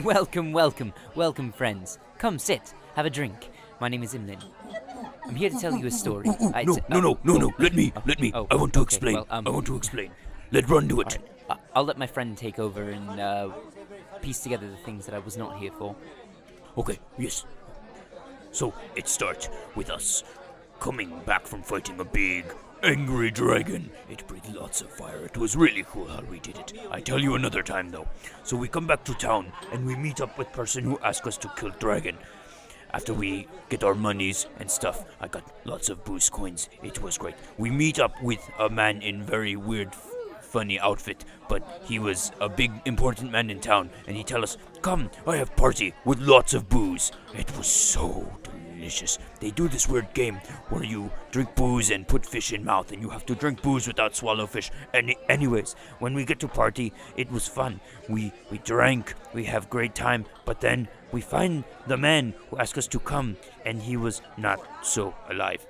Welcome, friends. Come sit, have a drink. My name is Imlin. I'm here to tell you a story. No. Let me. Oh, I want to okay, explain. well, I want to explain. Let Runn do it. Alright, I'll let my friend take over and piece together the things that I was not here for. Okay, yes. So, it starts with us coming back from fighting a big, angry dragon. It breathed lots of fire. It was really cool how we did it. I tell you another time, though. So we come back to town, and we meet up with person who asked us to kill dragon. After we get our monies and stuff, I got lots of boost coins. It was great. We meet up with a man in very weird, funny outfit, but he was a big, important man in town, and he tell us, "Come, I have party with lots of booze." It was so delicious. They do this weird game where you drink booze and put fish in mouth, and you have to drink booze without swallow fish. Anyways, when we get to party, it was fun. We drank, we have great time, but then we find the man who asked us to come, and he was not so alive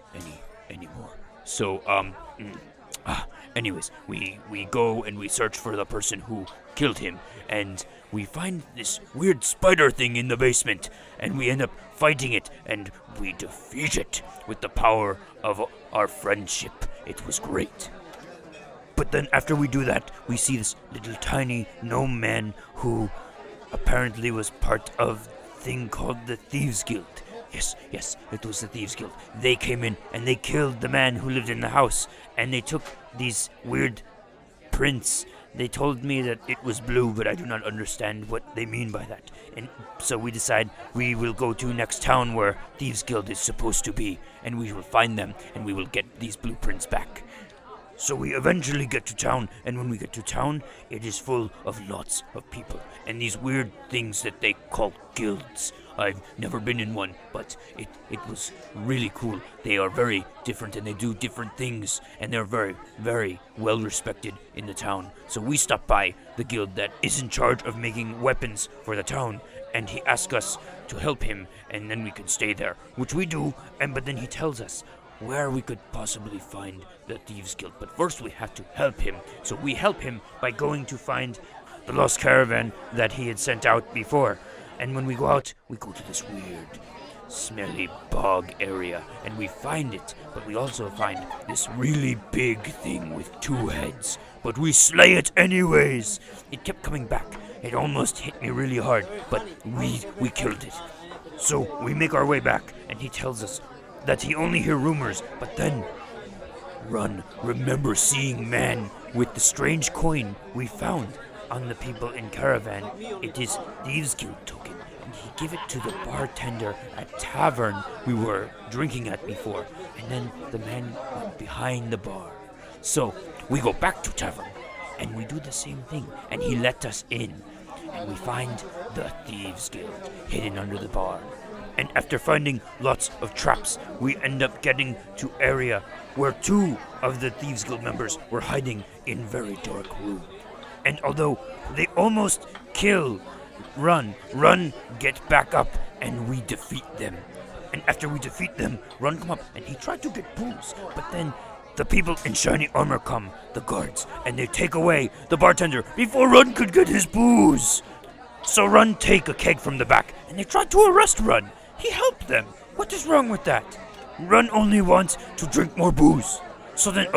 anymore. So, anyways, we go and we search for the person who killed him, and we find this weird spider thing in the basement, and we end up fighting it, and we defeat it with the power of our friendship. It was great. But then after we do that, we see this little tiny gnome man who apparently was part of a thing called the Thieves Guild. Yes, it was the Thieves Guild. They came in and they killed the man who lived in the house, and they took these weird prints. They told me that it was blue, but I do not understand what they mean by that. And so we decide we will go to next town where Thieves Guild is supposed to be, and we will find them, and we will get these blueprints back. So we eventually get to town, and when we get to town, it is full of lots of people, and these weird things that they call guilds. I've never been in one, but it was really cool. They are very different, and they do different things, and they're very, very well respected in the town. So we stop by the guild that is in charge of making weapons for the town, and he asks us to help him, and then we can stay there, which we do, but then he tells us where we could possibly find the Thieves Guild. But first we have to help him. So we help him by going to find the lost caravan that he had sent out before. And when we go out, we go to this weird, smelly bog area, and we find it. But we also find this really big thing with 2 heads. But we slay it anyways. It kept coming back. It almost hit me really hard, but we killed it. So we make our way back, and he tells us that he only hear rumors, but then Runn remembers seeing man with the strange coin we found on the people in caravan. It is Thieves Guild token, and he give it to the bartender at tavern we were drinking at before, and then the man went behind the bar. So we go back to tavern, and we do the same thing, and he let us in, and we find the Thieves Guild hidden under the bar. And after finding lots of traps, we end up getting to area where 2 of the Thieves Guild members were hiding in very dark room. And although they almost kill Runn get back up, and we defeat them. And after we defeat them, Runn come up, and he tried to get booze, but then the people in shiny armor come, the guards, and they take away the bartender before Runn could get his booze. So Runn take a keg from the back, and they tried to arrest Runn. He helped them. What is wrong with that? Runn only wants to drink more booze. So then,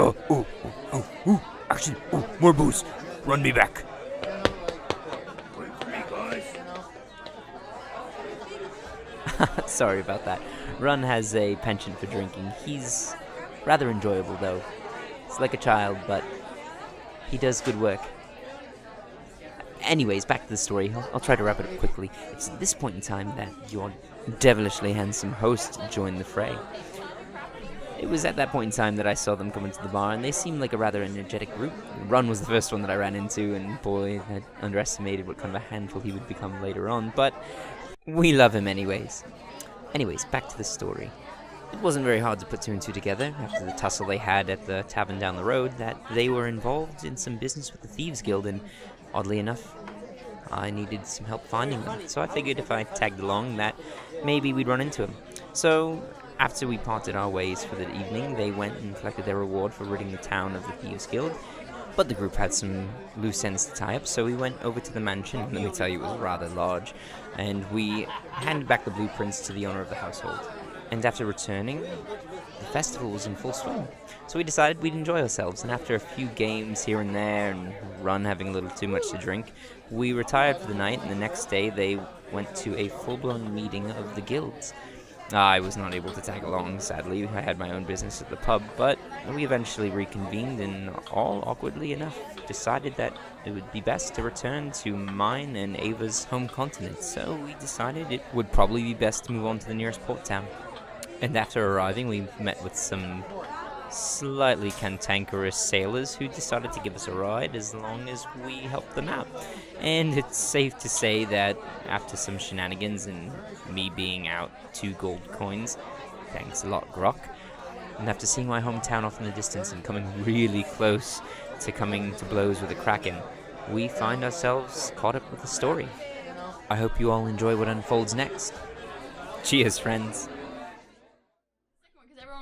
more booze. Runn me back. Wait for me, guys. Sorry about that. Runn has a penchant for drinking. He's rather enjoyable, though. He's like a child, but he does good work. Anyways, back to the story. I'll try to wrap it up quickly. It's at this point in time that your devilishly handsome host joined the fray. It was at that point in time that I saw them come into the bar, and they seemed like a rather energetic group. Runn was the first one that I ran into, and boy, I underestimated what kind of a handful he would become later on, but we love him anyways. Anyways, back to the story. It wasn't very hard to put 2 and 2 together after the tussle they had at the tavern down the road that they were involved in some business with the Thieves Guild, and oddly enough, I needed some help finding them. So I figured if I tagged along that maybe we'd run into them. So after we parted our ways for the evening, they went and collected their reward for ridding the town of the Thieves Guild. But the group had some loose ends to tie up, so we went over to the mansion, and let me tell you, it was rather large, and we handed back the blueprints to the owner of the household. And after returning, the festival was in full swing. So we decided we'd enjoy ourselves, and after a few games here and there, and Runn having a little too much to drink, we retired for the night, and the next day they went to a full-blown meeting of the guilds. I was not able to tag along, sadly. I had my own business at the pub, but we eventually reconvened and all awkwardly enough decided that it would be best to return to mine and Ava's home continent, so we decided it would probably be best to move on to the nearest port town. And after arriving, we met with some slightly cantankerous sailors who decided to give us a ride as long as we helped them out. And it's safe to say that after some shenanigans and me being out 2 gold coins, thanks a lot, Grokk, and after seeing my hometown off in the distance and coming really close to coming to blows with a kraken, we find ourselves caught up with the story. I hope you all enjoy what unfolds next. Cheers, friends.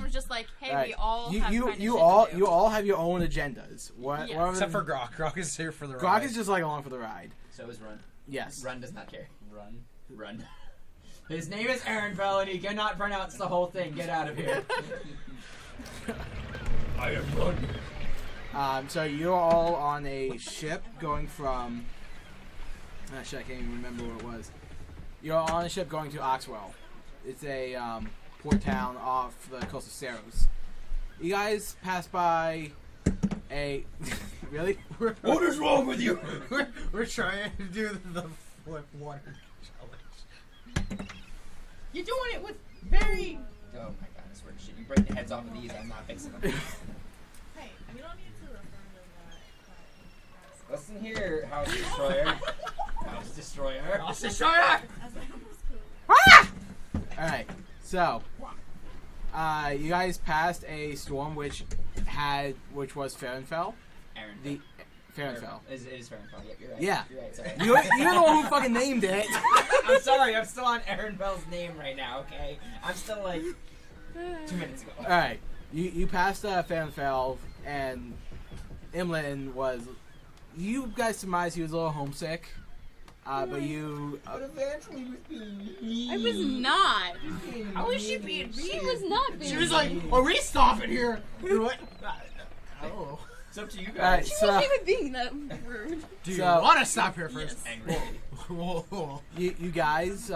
Was just like, hey, Right. we all have you all have your own agendas. What? Yes. Except for Grokk. Grokk is here for the ride. Grokk is just like along for the ride. So is Runn. Yes. Runn does not care. Runn. His name is Aaronfell, and he cannot pronounce the whole thing. Get out of here. I am Runn. So you're all on a ship going from. Actually, I can't even remember what it was. You're on a ship going to Oxwell. It's a port town off the coast of Ceros. You guys pass by a. Really? What is wrong with you? We're trying to do the flip water challenge. You're doing it with very. Oh my god, I swear to shit. You break the heads off of these, I'm not fixing them. Hey, we don't need to affirm that. Listen here, House Destroyer. House Destroyer. House Destroyer! Alright, so. You guys passed a storm which was Farenfell. Aaron. Farenfell. It is Aaronfell. Yep, you're right. Yeah. You're right, sorry. You're the one who fucking named it. I'm sorry, I'm still on Aaronfell's name right now, okay? I'm still like 2 minutes ago. Alright, you passed Farenfell, and Imlin was. You guys surmised he was a little homesick. But you. But eventually was being I was not. How was she being? She was not being. She was like, "Are we stopping here?" What? Oh. It's up to you Alright, guys. She so wasn't even being that rude. Do you So- want to stop here first? Angry. Whoa. you guys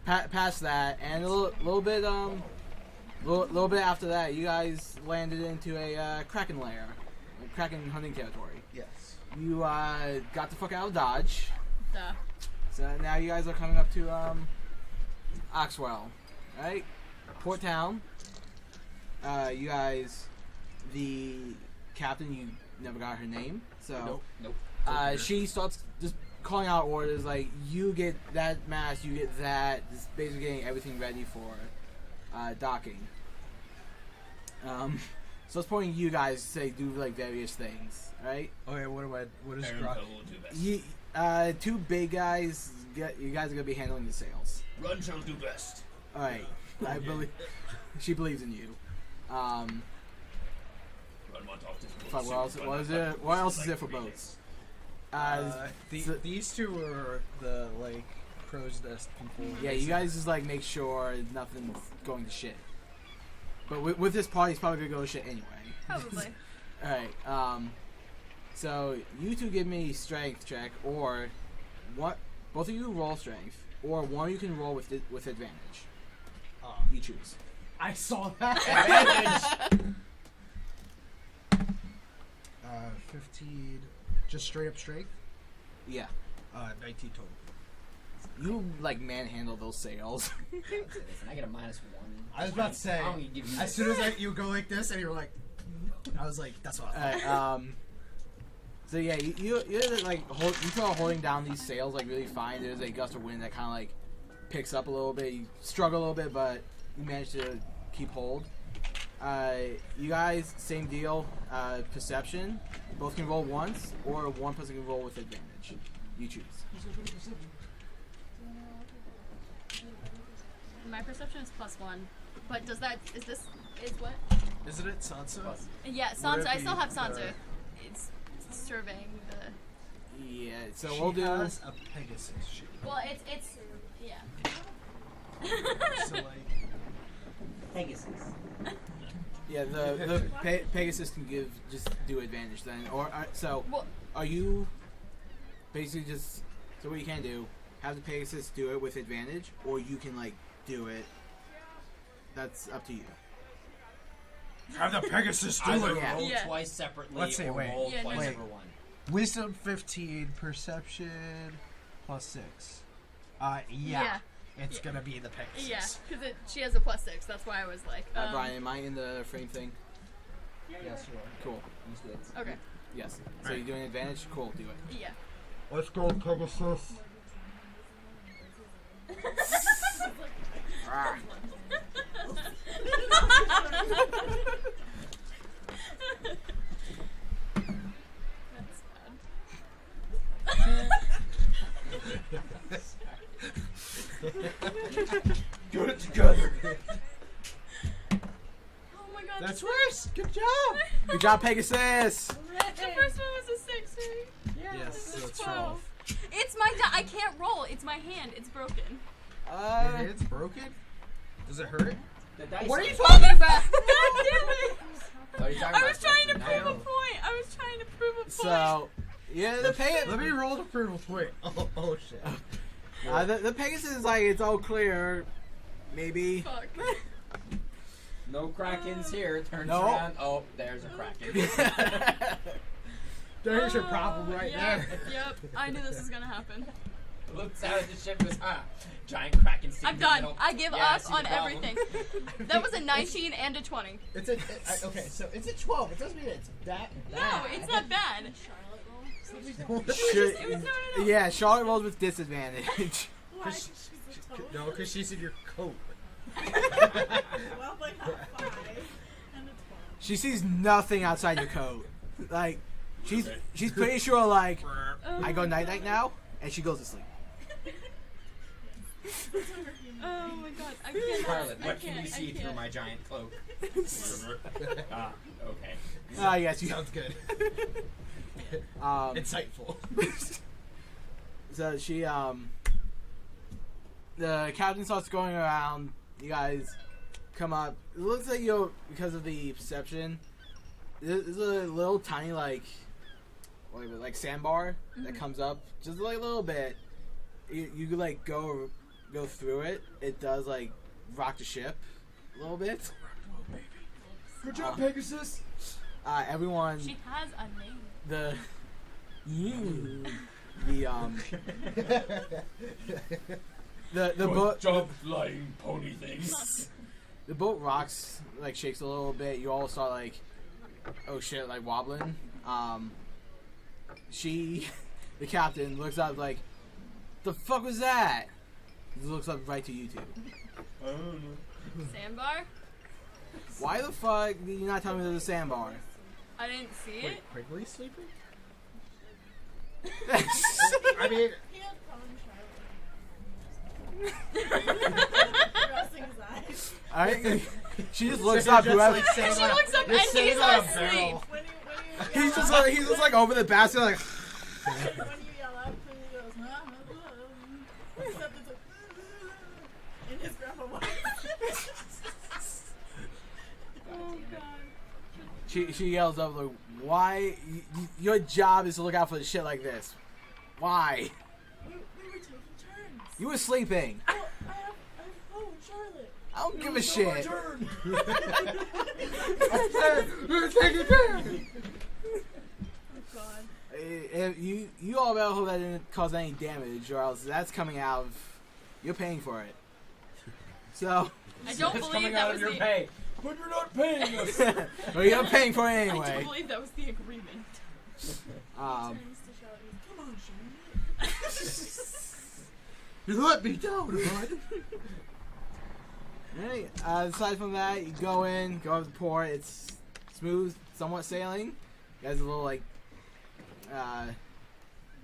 past that, and a little bit after that, you guys landed into a Kraken lair, a Kraken hunting territory. Yes. You got the fuck out of Dodge. Duh. So now you guys are coming up to Oxwell, right? Port town. You guys, the captain, you never got her name, so Nope. she starts just calling out orders like, you get that mask, you get that. Just basically getting everything ready for docking. So it's pointing you guys to say do like various things, right? Okay, what is Aaronfell Grokk? will do best. 2 big guys. You guys are gonna be handling the sales. Runn shall do best. All right, I believe she believes in you. Runn wants off this boat Fuck, soon. what else is there for boats? These two are the like crow's nest people. Yeah, you guys just like make sure nothing's going to shit. But with this party, it's probably gonna go to shit anyway. Probably. All right. So you two give me strength check, or what? Both of you roll strength, or one you can roll with advantage. You choose. I saw that. 15, just straight up strength. Yeah. 19 total. You like manhandle those sails. Listen, I get a -1. I was about to say, I don't even give you as soon as you go like this, and you're like, I was like, that's what I thought. Alright, so yeah, you're like you two are holding down these sails like really fine. There's a gust of wind that kind of like picks up a little bit. You struggle a little bit, but you manage to keep hold. You guys, same deal. Perception. Both can roll once, or one person can roll with advantage. You choose. My perception is +1. But is what? Isn't it Sansa? Yeah, Would Sansa. it I still be, have Sansa. surveying the. Yeah. So She we'll do. has a Pegasus ship. Well, it's yeah. So like, Pegasus. Yeah. The Pegasus can just do advantage then, or so. Well, Are you basically just so what you can do? Have the Pegasus do it with advantage, or you can like do it. That's up to you. have the Pegasus do Either it. Yeah. roll Yeah. twice separately Let's see, or wait. roll Yeah, twice no. over one. Wisdom 15, Perception +6. Yeah. It's Yeah. gonna be the Pegasus. yeah, because she has a +6. That's why I was like. Brian, am I in the frame thing? Yes, you are. Cool. Use goods. Okay. Yes. So Right. you're doing advantage? Cool. Do it. Yeah. Let's go, Pegasus. Ah. That's Get it together. bad. Oh my god. That's worse. Good job. Good job, Pegasus. The first one was a 6, right? Yes, this so is it's 12. It's my I can't roll. It's my hand. It's broken. It's broken. Does it hurt? The dice What are you are- talking about? God damn it! What are you talking I about? was trying to Justin? prove a know. point. I was trying to prove a point. So, yeah, the Pegasus. Let me roll the approval point. Oh shit. The Pegasus is like it's all clear. Maybe. Fuck. No Krakens here. Turns No. around. Oh, there's a Kraken. There's your problem right yep, there. Yep. I knew this was gonna happen. Looks out at the ship and goes, giant Kraken. I'm done. I give Yeah, I up see on the problem. everything. That was a 19 and a 20. It's a okay. So it's a 12. It doesn't mean it's that No, bad. it's not bad. Should- It was no. yeah, Charlotte rolls with disadvantage. No, because she's in your coat. Well, like not 5 and a 12. She sees nothing outside your coat. Like, she's pretty sure like I go night night now, and she goes to sleep. Oh my god, I can't. Charlotte, I what can't, can you see I through can't. my giant cloak? Okay. Ah, yes, you. Sounds good. Insightful. So she the captain starts going around. You guys come up. It looks like you're because of the perception. There's a little tiny like sandbar that comes up just like a little bit. You could like go through it. It does like rock the ship a little bit. Good job, Pegasus. Everyone She has a name. the the boat Job flying pony things. the boat rocks like shakes a little bit. You all start like oh shit like wobbling. She the captain looks up like the fuck was that? He looks up right to you two. Sandbar? Why the fuck did you not tell me there's a sandbar? I didn't see it. Wait, Quigley sleeping? I I mean, He had Charlotte. Crossing his eyes. she just looks so up. you're just, Whoever like, sitting She on a- looks up you're and sitting he's on a asleep. barrel. When you he's just like over the basket like. when you yell out, Quigley goes, except it's like, in his grandma voice. Oh god. She yells up like, "Why? Your job is to look out for shit like this. Why? We were taking turns. You were sleeping. Oh, I have phone, Charlotte. I don't give a shit." Oh god. You all better hope that didn't cause any damage, or else that's coming out of. You're paying for it. So, I don't It's believe coming that out was of your the. pay. But you're not paying us. well, you're paying for it I anyway. don't believe that was the agreement. Turns to Charlotte. Come on, Charlotte. You let me down, bud. Alright, aside from that, you go up the port. It's smooth, somewhat sailing. You guys a little like.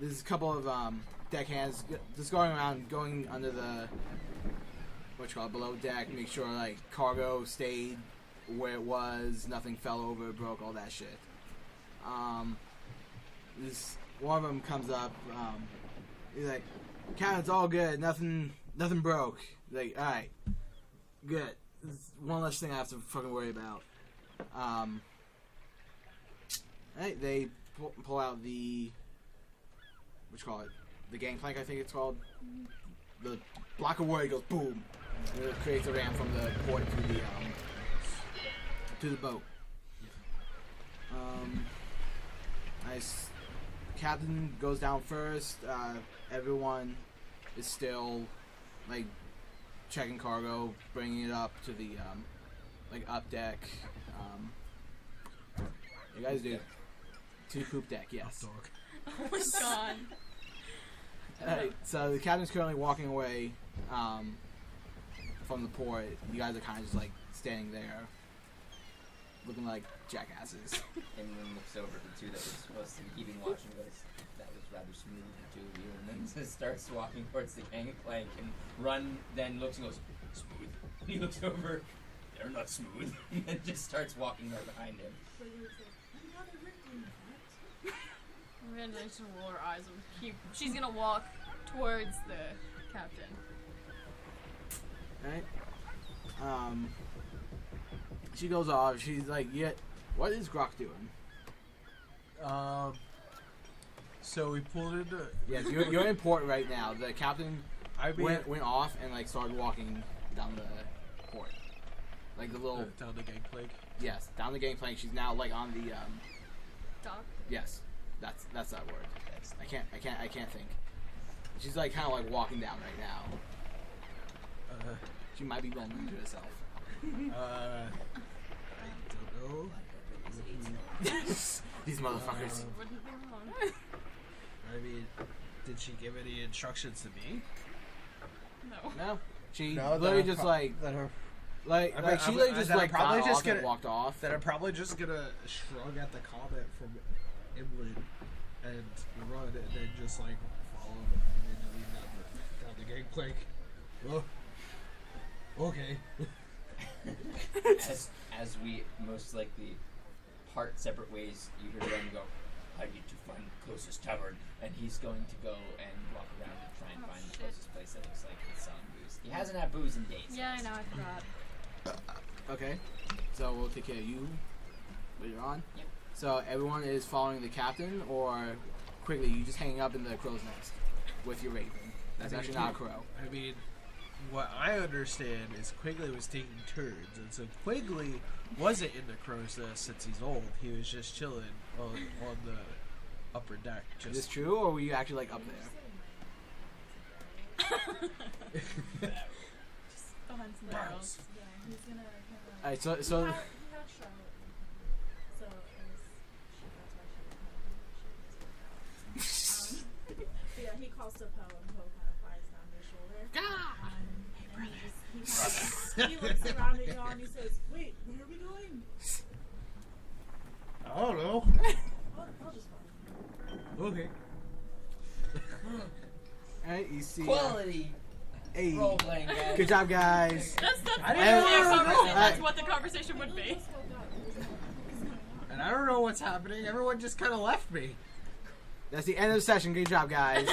There's a couple of deckhands just going around, going under the below deck, make sure like cargo stayed where it was, nothing fell over, broke, all that shit. one of them comes up. He's like, "Captain, it's all good. Nothing broke." Like, all right, good. This is one less thing I have to fucking worry about. Right, they pull out the what you call it? The gangplank, I think it's called. The block of wood goes boom, and it creates a ramp from the port to the boat. Nice. Captain goes down first. Everyone is still like checking cargo, bringing it up to the like up deck. You guys do to the poop deck, yes. Oh my god. Alright, so the captain's currently walking away from the port. You guys are kind of just like standing there, looking like jackasses. Imlin looks over at the two that were supposed to be keeping watch and goes, "That was rather smooth, the two of you." And then just starts walking towards the gangplank, and Runn then looks and goes, "Smooth." And he looks over, "They're not smooth." And then just starts walking right behind him. Randomly she'll roll her eyes and keep. She's gonna walk towards the captain. Right? She goes off. She's like, "Yeah, what is Grokk doing?" So we pulled into. Yes, you're in port right now. The captain I mean, went off and like started walking down the port, like the little down the gangplank. yes, down the gangplank. She's now like on the Doc. yes, that's that word. I can't think. She's like kind of like walking down right now. She might be bumping into herself. I don't know. These motherfuckers. Wouldn't be wrong. I mean, did she give any instructions to me? No. No, she No, literally that just I'm like that are like I'm- she I'm- literally just that I'm like probably got just off and gonna- walked off. that I'm probably just gonna shrug at the comment from Imlin and run, and then just like follow immediately down the gangplank. Oh, okay. As we most likely part separate ways, you hear Runn go, "I need to find the closest tavern," and he's going to go and walk around and try and Oh, find the shit. closest place that looks like it's selling booze. He hasn't had booze in days. Yeah, I know. I forgot. Okay, so we'll take care of you later on. Yep. So everyone is following the captain, or Quigley, you just hanging up in the crow's nest with your raven. That's I mean, actually not a crow. I mean, what I understand is Quigley was taking turns, and so Quigley wasn't in the crow's nest since he's old. He was just chilling on the upper deck. Is this Just true, or were you actually like up there? Behind some barrels. Yeah, he's gonna All right, so he had Charlotte. So it was but yeah, he calls to Poe, and Poe kind of flies down his shoulder. And he looks around at y'all and he says, "Wait, where are we going?" I don't know. I'll just follow. Okay. all right, you see. Quality Hey, role playing, guys. good job, guys. That's I didn't yeah, know. conversation. That's what the conversation would be. And I don't know what's happening. Everyone just kind of left me. That's the end of the session. Good job, guys.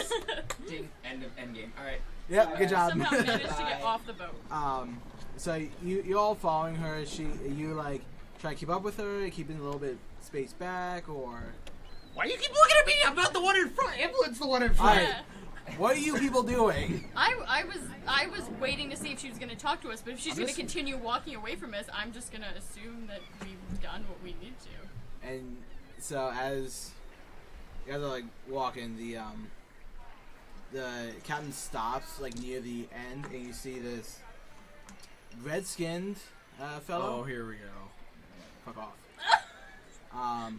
Ding. End of end game. All right. Yep, good job. Somehow managed to get Bye. off the boat. So you all following her? You like try to keep up with her, keeping a little bit space back, or Why you keep looking at me? I'm not the one in front. Imlin's the one in front. Alright. What are you people doing? I was waiting to see if she was gonna talk to us, but if she's gonna continue walking away from us, I'm just gonna assume that we've done what we need to. And so as you guys are like walking, the captain stops like near the end, and you see this red-skinned fellow. Oh, here we go. Fuck off.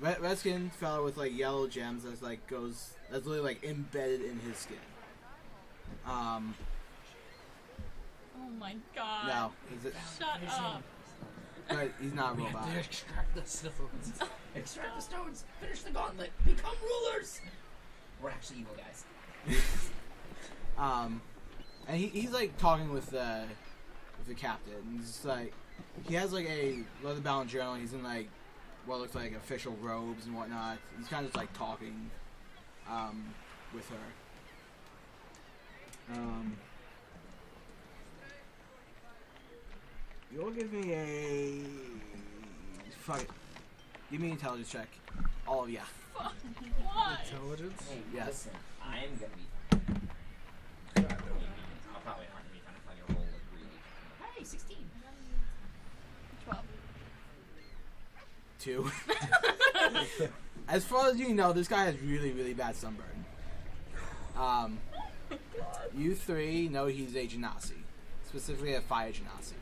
Red-skinned fellow with like yellow gems that's literally like embedded in his skin. Oh my god. No, Shut up. but he's not a robot. Extract the stones. Extract the stones. Finish the gauntlet. Become rulers. We're actually evil guys. And he's like talking with the captain. He's just like, he has like a leather-bound journal. He's in like what looks like official robes and whatnot. He's kind of just like talking with her. You'll give me a... Fuck it. Give me an intelligence check. All of ya. Fuck. Why? Intelligence? Hey, Yes. listen, I'm gonna be. God, no. I'll probably not gonna be kind of funny or roll like really. Hey, 16. 12. 2. As far as you know, this guy has really, really bad sunburn. You 3 know he's a genasi. Specifically a fire genasi.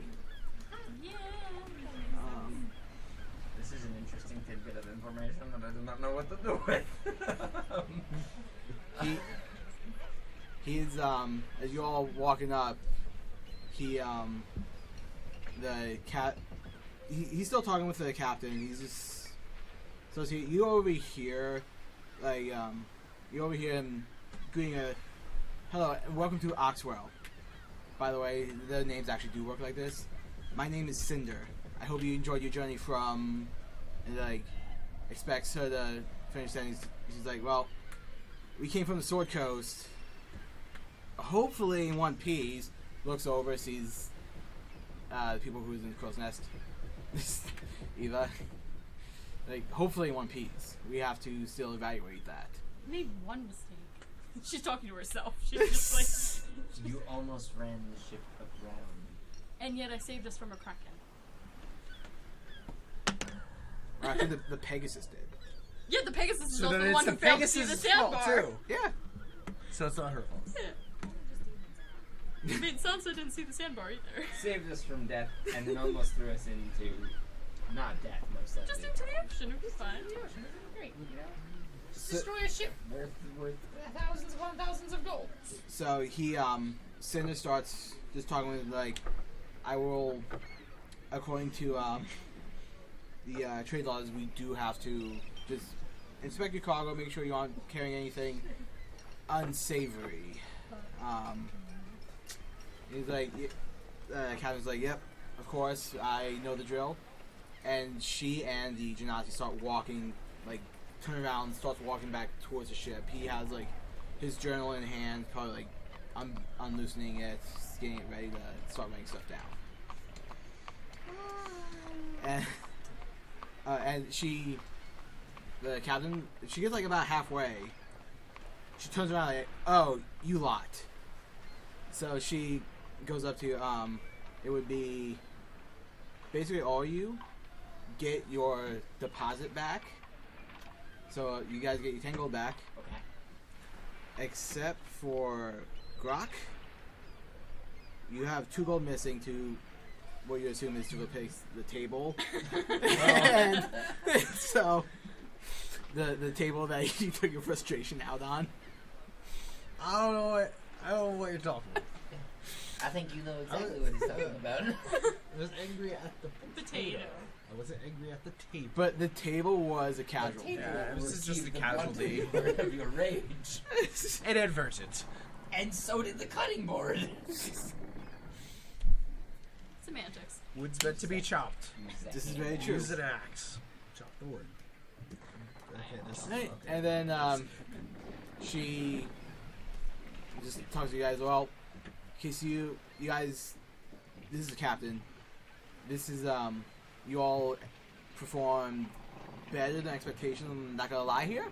Yeah. This is an interesting tidbit of information that I do not know what to do with. He's as you all walking up, the cat, he's still talking with the captain. He's just so you overhear, like you overhear him greeting hello and welcome to Oxwell. By the way, the names actually do work like this. My name is Cinder. I hope you enjoyed your journey from, and like expects her to finish that. She's like, well, we came from the Sword Coast. Hopefully in one piece. Looks over, sees the people who's in the crow's nest. Eva. Like, hopefully in one piece. We have to still evaluate that. I made one mistake. She's talking to herself. She's just like, You almost ran the ship aground. and yet I saved us from a kraken. Or I think the Pegasus did. Yeah, the Pegasus is So also then the it's one the who failed to see the Pegasus' fault sandbar. too. Yeah. So it's not her fault. Yeah. I mean, Sansa didn't see the sandbar either. Saved us from death and then almost threw us into not death, most likely. Just into the ocean, it was fine. Great, you know. Just So- destroy a ship worth thousands upon thousands of gold. So he, Cinder starts just talking with, like, I will, according to, the, trade laws, we do have to just inspect your cargo, make sure you aren't carrying anything unsavory. He's like, Captain's like, yep, of course, I know the drill. And she and the Genasi start walking, like, turn around, starts walking back towards the ship. He has, like, his journal in hand, probably, like, unloosening it, just getting it ready to start writing stuff down. And she, the captain, she gets, like, about halfway. She turns around like, oh, you lot. So she goes up to, it would be basically all you get your deposit back. So you guys get your 10 gold back. Okay. Except for Grokk. You have 2 gold missing to what you assume is to replace the table. And so the table that you took your frustration out on. I don't know what you're talking about. I think you know exactly what he's talking about. I was angry at the Potato. I wasn't angry at the table. But the table was a casualty. Yeah, this is just a The casualty. brunt of your rage. Inadvertent. And so did the cutting board. Semantics. Wood's meant to be chopped. This is very true. Use an axe. Chop the wood. Okay, this is Right, okay. and then she just talks to you guys. Well, in case you guys, this is the captain. This is you all performed better than expectations. I'm not gonna lie here.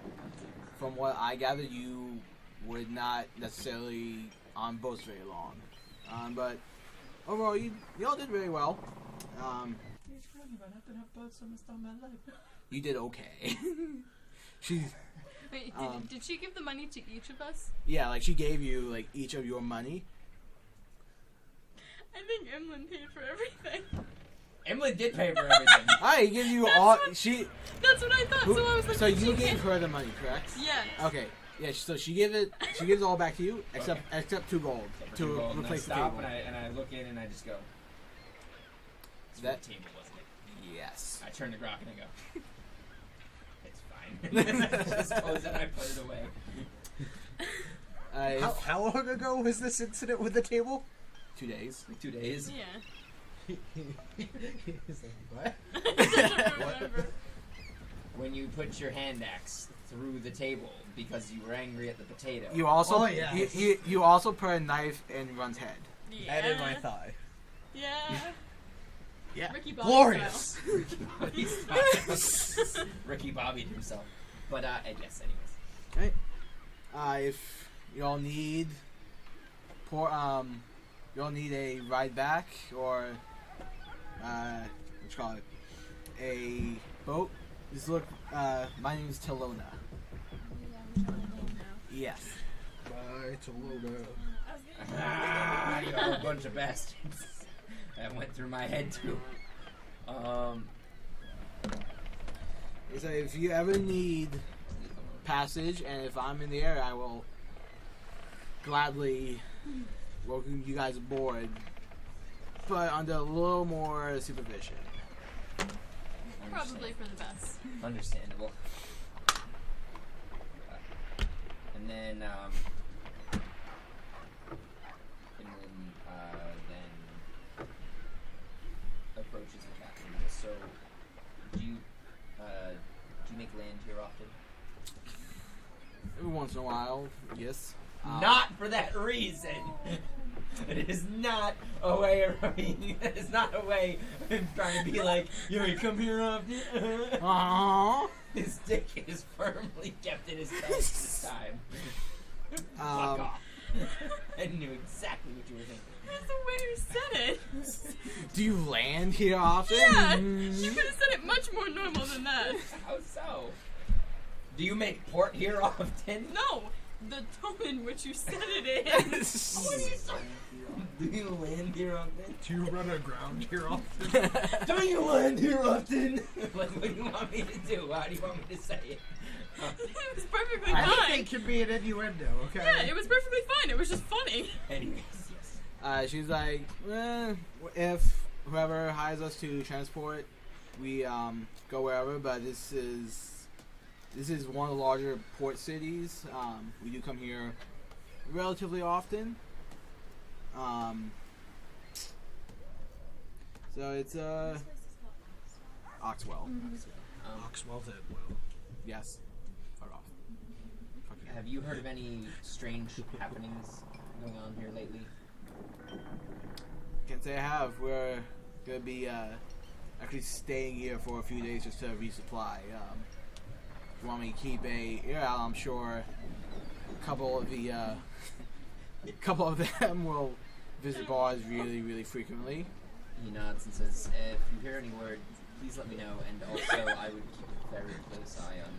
From what I gathered, you would not necessarily on boats very long, but overall, you all did very well. You did okay. She's Wait, Um, did she give the money to each of us? yeah, like she gave you like each of your money. I think Imlin paid for everything. Imlin did pay for everything. I give you all. She. That's what I thought. Who, So I was like, so did you she gave pay? her the money, correct? Yes. Okay. Yeah. So she gave it. She gives it all back to you, except 2 gold For to 2 gold, and I replace the stop table. and I look in and I just go. It's That- for the table, wasn't it? Yes. I turn to Grokk and I go. It's fine. Just close it and I put it away. How long ago was this incident with the table? 2 days. Like 2 days. Yeah. He's like, what? I don't remember. when you put your hand axe through the table because you were angry at the potato. You also Oh, yes. you also put a knife in Run's head. Yeah. And in my thigh. Yeah. Yeah. Ricky Bobby Glorious. Ricky Bobbied himself. But yes, anyways. If y'all need y'all need a ride back or what you call it, a boat. Just look. My name is Telona. Yes. Bye, Toledo. You're a bunch of bastards. That went through my head too. So if you ever need passage, and if I'm in the area, I will gladly welcome you guys aboard, but under a little more supervision. Probably for the best. Understandable. And then, Imlin then approaches the captain. So, do you make land here often? Every once in a while, yes. Not for that reason. It is not a way of it is not a way of trying to be like, yo, you come here often. Aww. His dick is firmly kept in his pants this time. Fuck off. I knew exactly what you were thinking. That's the way you said it. Do you land here often? Yeah, you could have said it much more normal than that. How so? Do you make port here often? No, the tone in which you said it in. Do you land here often? Do you run aground here often? Do you land here often? Like, what do you want me to do? How do you want me to say it? It was perfectly Anything fine. can be an innuendo, okay? Yeah, it was perfectly fine. It was just funny. Anyways, yes. She's like, if whoever hires us to transport, we go wherever. But this is one of the larger port cities. We do come here relatively often. So it's Oxwell. Oxwell did well. Yes. Fuck off. Fuck you. Have you heard of any strange happenings going on here lately? Can't say I have. We're gonna be actually staying here for a few days just to resupply. If you want me to keep a ear out, I'm sure a couple of them will visit bars really, really frequently. He nods and says, if you hear any word, please let me know, and also I would keep a very close eye on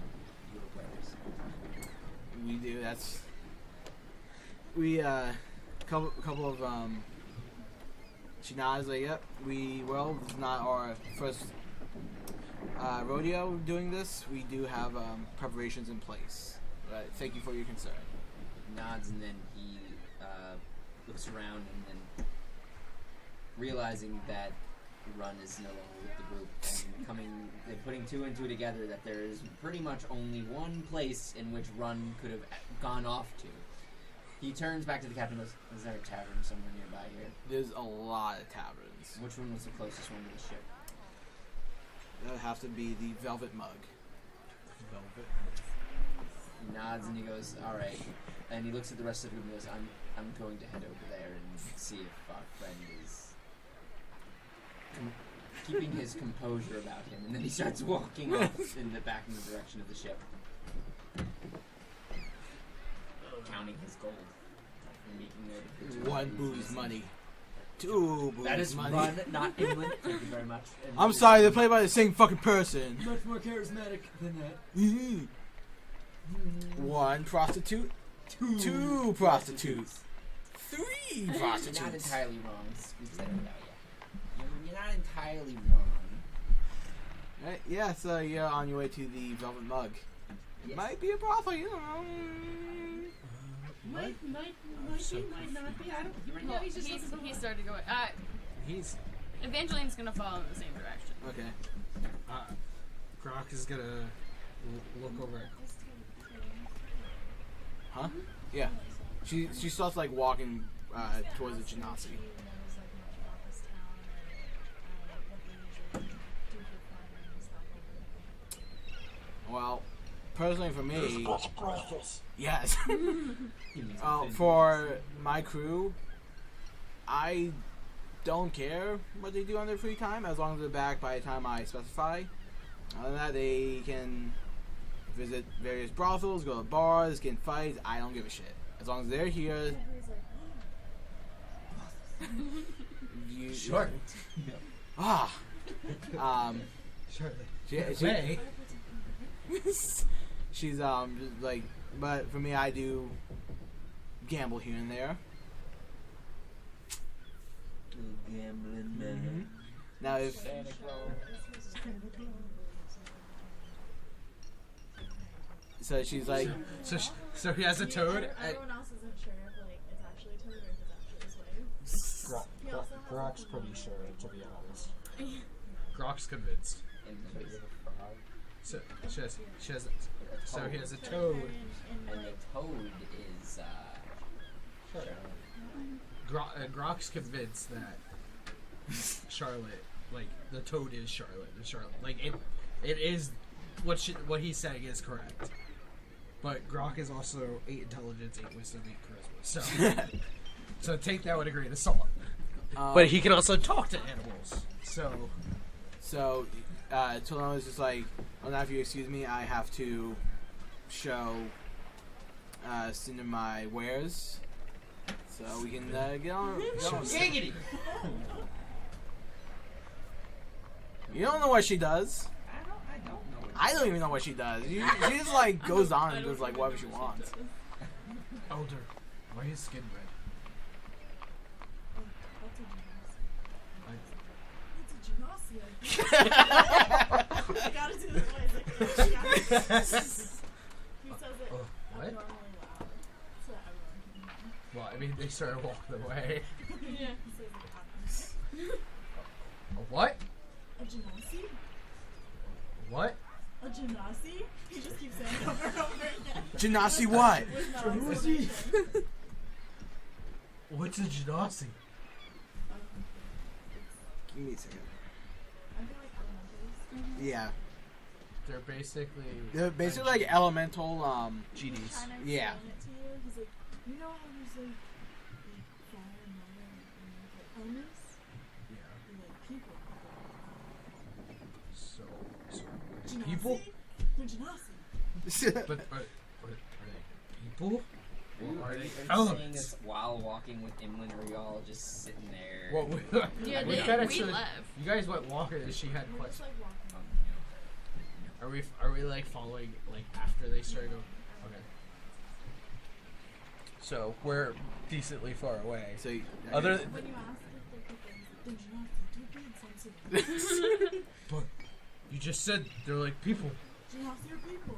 your players. We do. That's couple of she nods like, yep. This is not our first rodeo doing this. We do have preparations in place. But thank you for your concern. Nods, and then he looks around, and then realizing that Runn is no longer with the group, and putting two and two together, that there is pretty much only one place in which Runn could have gone off to. He turns back to the captain and goes, is there a tavern somewhere nearby here? There's a lot of taverns. Which one was the closest one to the ship? That would have to be the Velvet Mug. Velvet. He nods and he goes, alright. And he looks at the rest of the group and goes, I'm going to head over there and see if our friend is keeping his composure about him. And then he starts walking off in the direction of the ship. Counting his gold. And making note of the 1 booze money. 2 booze That is money. Runn, not Imlin. Thank you very much. And I'm sorry, they're played by the same fucking person. much more charismatic than that. 1 prostitute. 2 prostitutes. 3 You're prostitutes. not entirely wrong. We said it without you. You're not entirely wrong. Right, yeah, so you're on your way to the Velvet Mug. It Yes. might be a brothel, you know. Might be, might not be. I don't. Well, he started going. He's Evangeline's gonna follow in the same direction. Okay. Grokk is gonna look over. Huh? Yeah. She starts like walking towards the Genasi. personally for me, Brothels. yes. For my crew, I don't care what they do on their free time as long as they're back by the time I specify. Other than that, they can visit various brothels, go to bars, get in fights. I don't give a shit. As long as they're here. Sure. She, she's like, but for me, I do gamble here and there. Gambling Mm-hmm. Now if so, she's like, So he has a toad. Everyone else isn't sure if like it's actually a toad or if it's actually his way. He also has Grokk's a pretty sure, to be honest. Grokk's convinced. And So she has. So he has a toad. the toad is Grokk's convinced that Charlotte, like the toad is Charlotte. The Charlotte, like it is what he's saying is correct. But Grokk is also 8 intelligence, 8 wisdom, 8 charisma. So take that with a grain of salt. But he can also talk to animals. So Tolona is just like, well, now if you excuse me, I have to show Cinder my wares, so we can get on. giggity. You don't know what she does. I don't know. I don't even know what she does. She just like goes on and does like whatever she wants. Elder, why is skin red? That's a genasi. I gotta do the voice. He says it What? abnormally loud so that everyone can hear. Well, I mean, they started walking away. Yeah. He says it A what? a genasi? What? A genasi? He just keeps saying it over and over again. Genasi what? With no explanation. What's a genasi? Give me a second. I feel like elementals. Yeah, They're basically like elemental. GDs. Trying to Yeah. explain it to you. He's like, you know how there's like fire and water and like elements? Yeah. They're like people. So Genasi? people? They're genasi. But are they people? Or are they Are you seeing elements? this while walking with Imlin, or are you all just sitting there? Well, Yeah, we we kinda left. You guys went walking and she had We're just questions. like walking. Are we like following like after they started going? Okay. So we're decently far away. So Other When you ask if they're people, they're genasi. Don't be insensitive. but you just said they're like people. Genasi are people.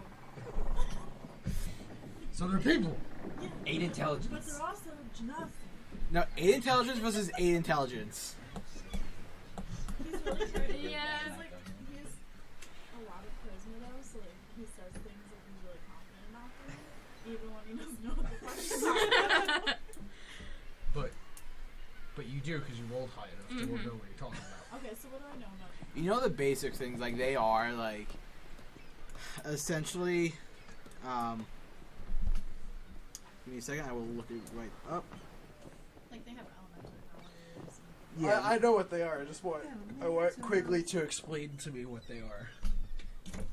So they're people. 8 But intelligence. they're also genasi. no, 8 intelligence versus 8 intelligence. He's really pretty. Yeah. He's like, he has a lot of charisma though, so like he says things that he's really confident about them, even when he doesn't know what the fuck he's talking about. But you do because you rolled high enough to know what you're talking about. Okay, so what do I know about him? You know the basic things, like they are like essentially. Give me a second. I will look it right up. Like they have elemental powers. Yeah, I know what they are. I want Quigley to explain to me what they are.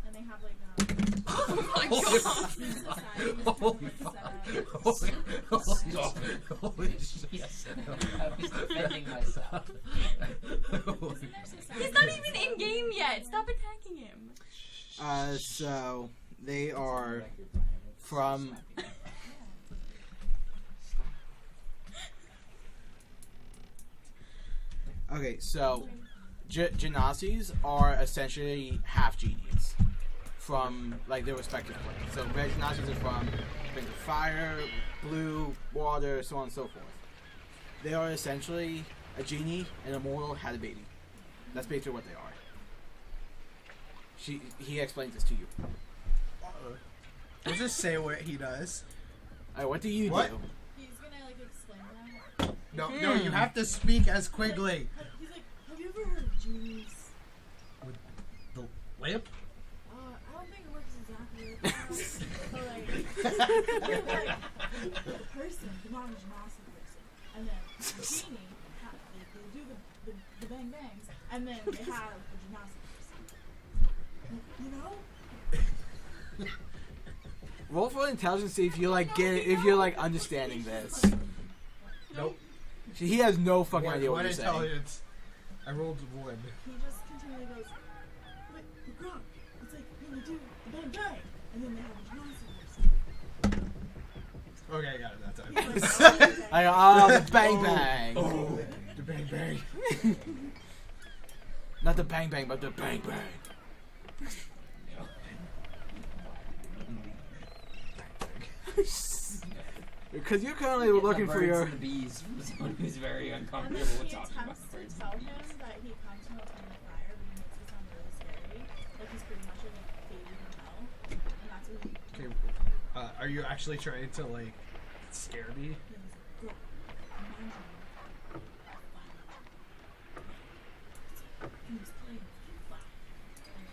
And they have like Oh my god. Holy fuck. Holy shit. Yes, I was defending myself. He's not even in game yet. Stop attacking him. so they are from. Okay, so Genasis are essentially half genies from like their respective planes. So red Genasis are from planes of fire, blue, water, so on and so forth. They are essentially a genie and a mortal had a baby. That's basically what they are. He explains this to you. We'll just say what he does. Alright, what do you What? do? he's gonna like explain that. No, you have to speak as Quigley. He's like, have you ever heard of genies? The lamp? I don't think it works exactly like that. the person, the non-genocity person, and then the genie, they do the bang bangs, and then they have a genocity person. You know? Roll for intelligence, see if you like if you're like understanding this. Nope. He has no fucking idea what One you're saying. intelligence. I rolled 1. He just continually goes, wait, Grokk, it's like when they do the bang bang, and then they have a genocity person. Okay, I got it that time. He's like, oh, okay. I go, the bang bang. The bang bang. Not the bang bang, but the bang bang. Because you're currently looking for your. And the bees from someone who's very And uncomfortable then with he talking about attempts the birds. to tell him that he comes from a planet fire, but he makes it sound really scary. Like he's pretty much like a baby from hell. And that's what he Okay. Are you actually trying to like scare me? Grokk, imagine he was playing with fire. And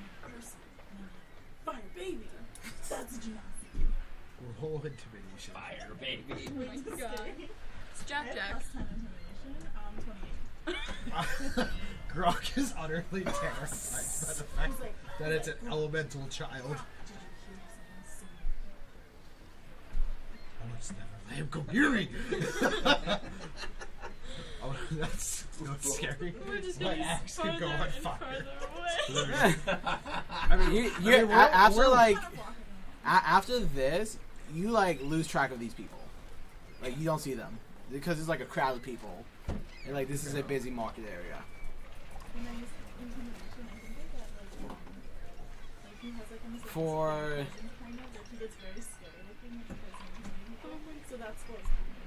a person. And then fire baby. That's a genocide. Roll intimidation. Fire, baby. Oh my god. It's I Jack have Jack. plus 10 intimidation. 28. Grokk is utterly terrified by the fact He's like, that it's an elemental child. Did you hear someone sing? Oh, it's never let him come near me. Oh, that's not scary. We're just My getting axe farther could go on and fire. farther away. I mean, After like Kind of walking after this, you like lose track of these people. Like you don't see them because it's like a crowd of people, and like this is a busy market area. And then his intimidation, I think they get like he has like almost like For- this kind of like he gets very scary looking like he plays intimidating. So that's what's happening.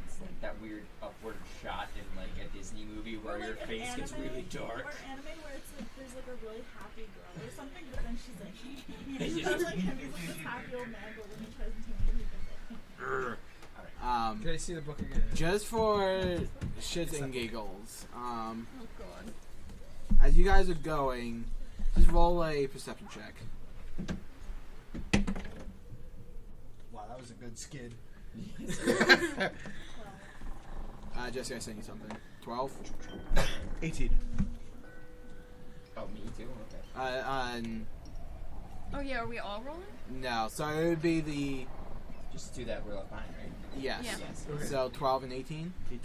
It's like that weird upward shot in like a Disney movie where Or, your like, an face gets anime- really dark. Or anime where it's like there's like a really happy girl or something, but then she's like that's like him, he's like this happy old man, but when he tries to intimidate people, can I see the book again? Just for shits and giggles, Oh god. as you guys are going, just roll a perception check. Wow, that was a good skid. Jesse, I sent you something. 12. 18. Oh, me too? Okay. Oh yeah, are we all rolling? No, so it would be the Just do that real left behind, right? yes. Yeah. Yes. Okay. So 12 and 18. 18.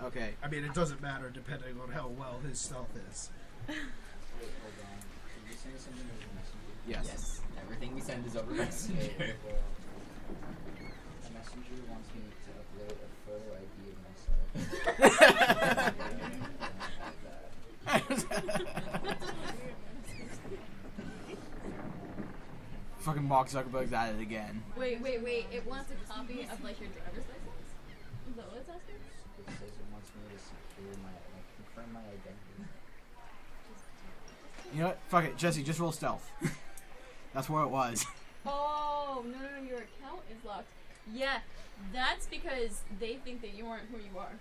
Okay. I mean, it doesn't matter depending on how well his stealth is. Wait, hold on. Did you send something over Messenger? Yes. Yes. Everything we send is over Messenger. The messenger wants me to upload a photo ID of myself. Fucking Mark Zuckerberg's at it again. Wait. It wants a copy of like your driver's license? Is that what it's asking? It says it wants me to secure my, like, confirm my identity. You know what? Fuck it, Jesse. Just roll stealth. That's where it was. Oh, no, your account is locked. Yeah, that's because they think that you aren't who you are.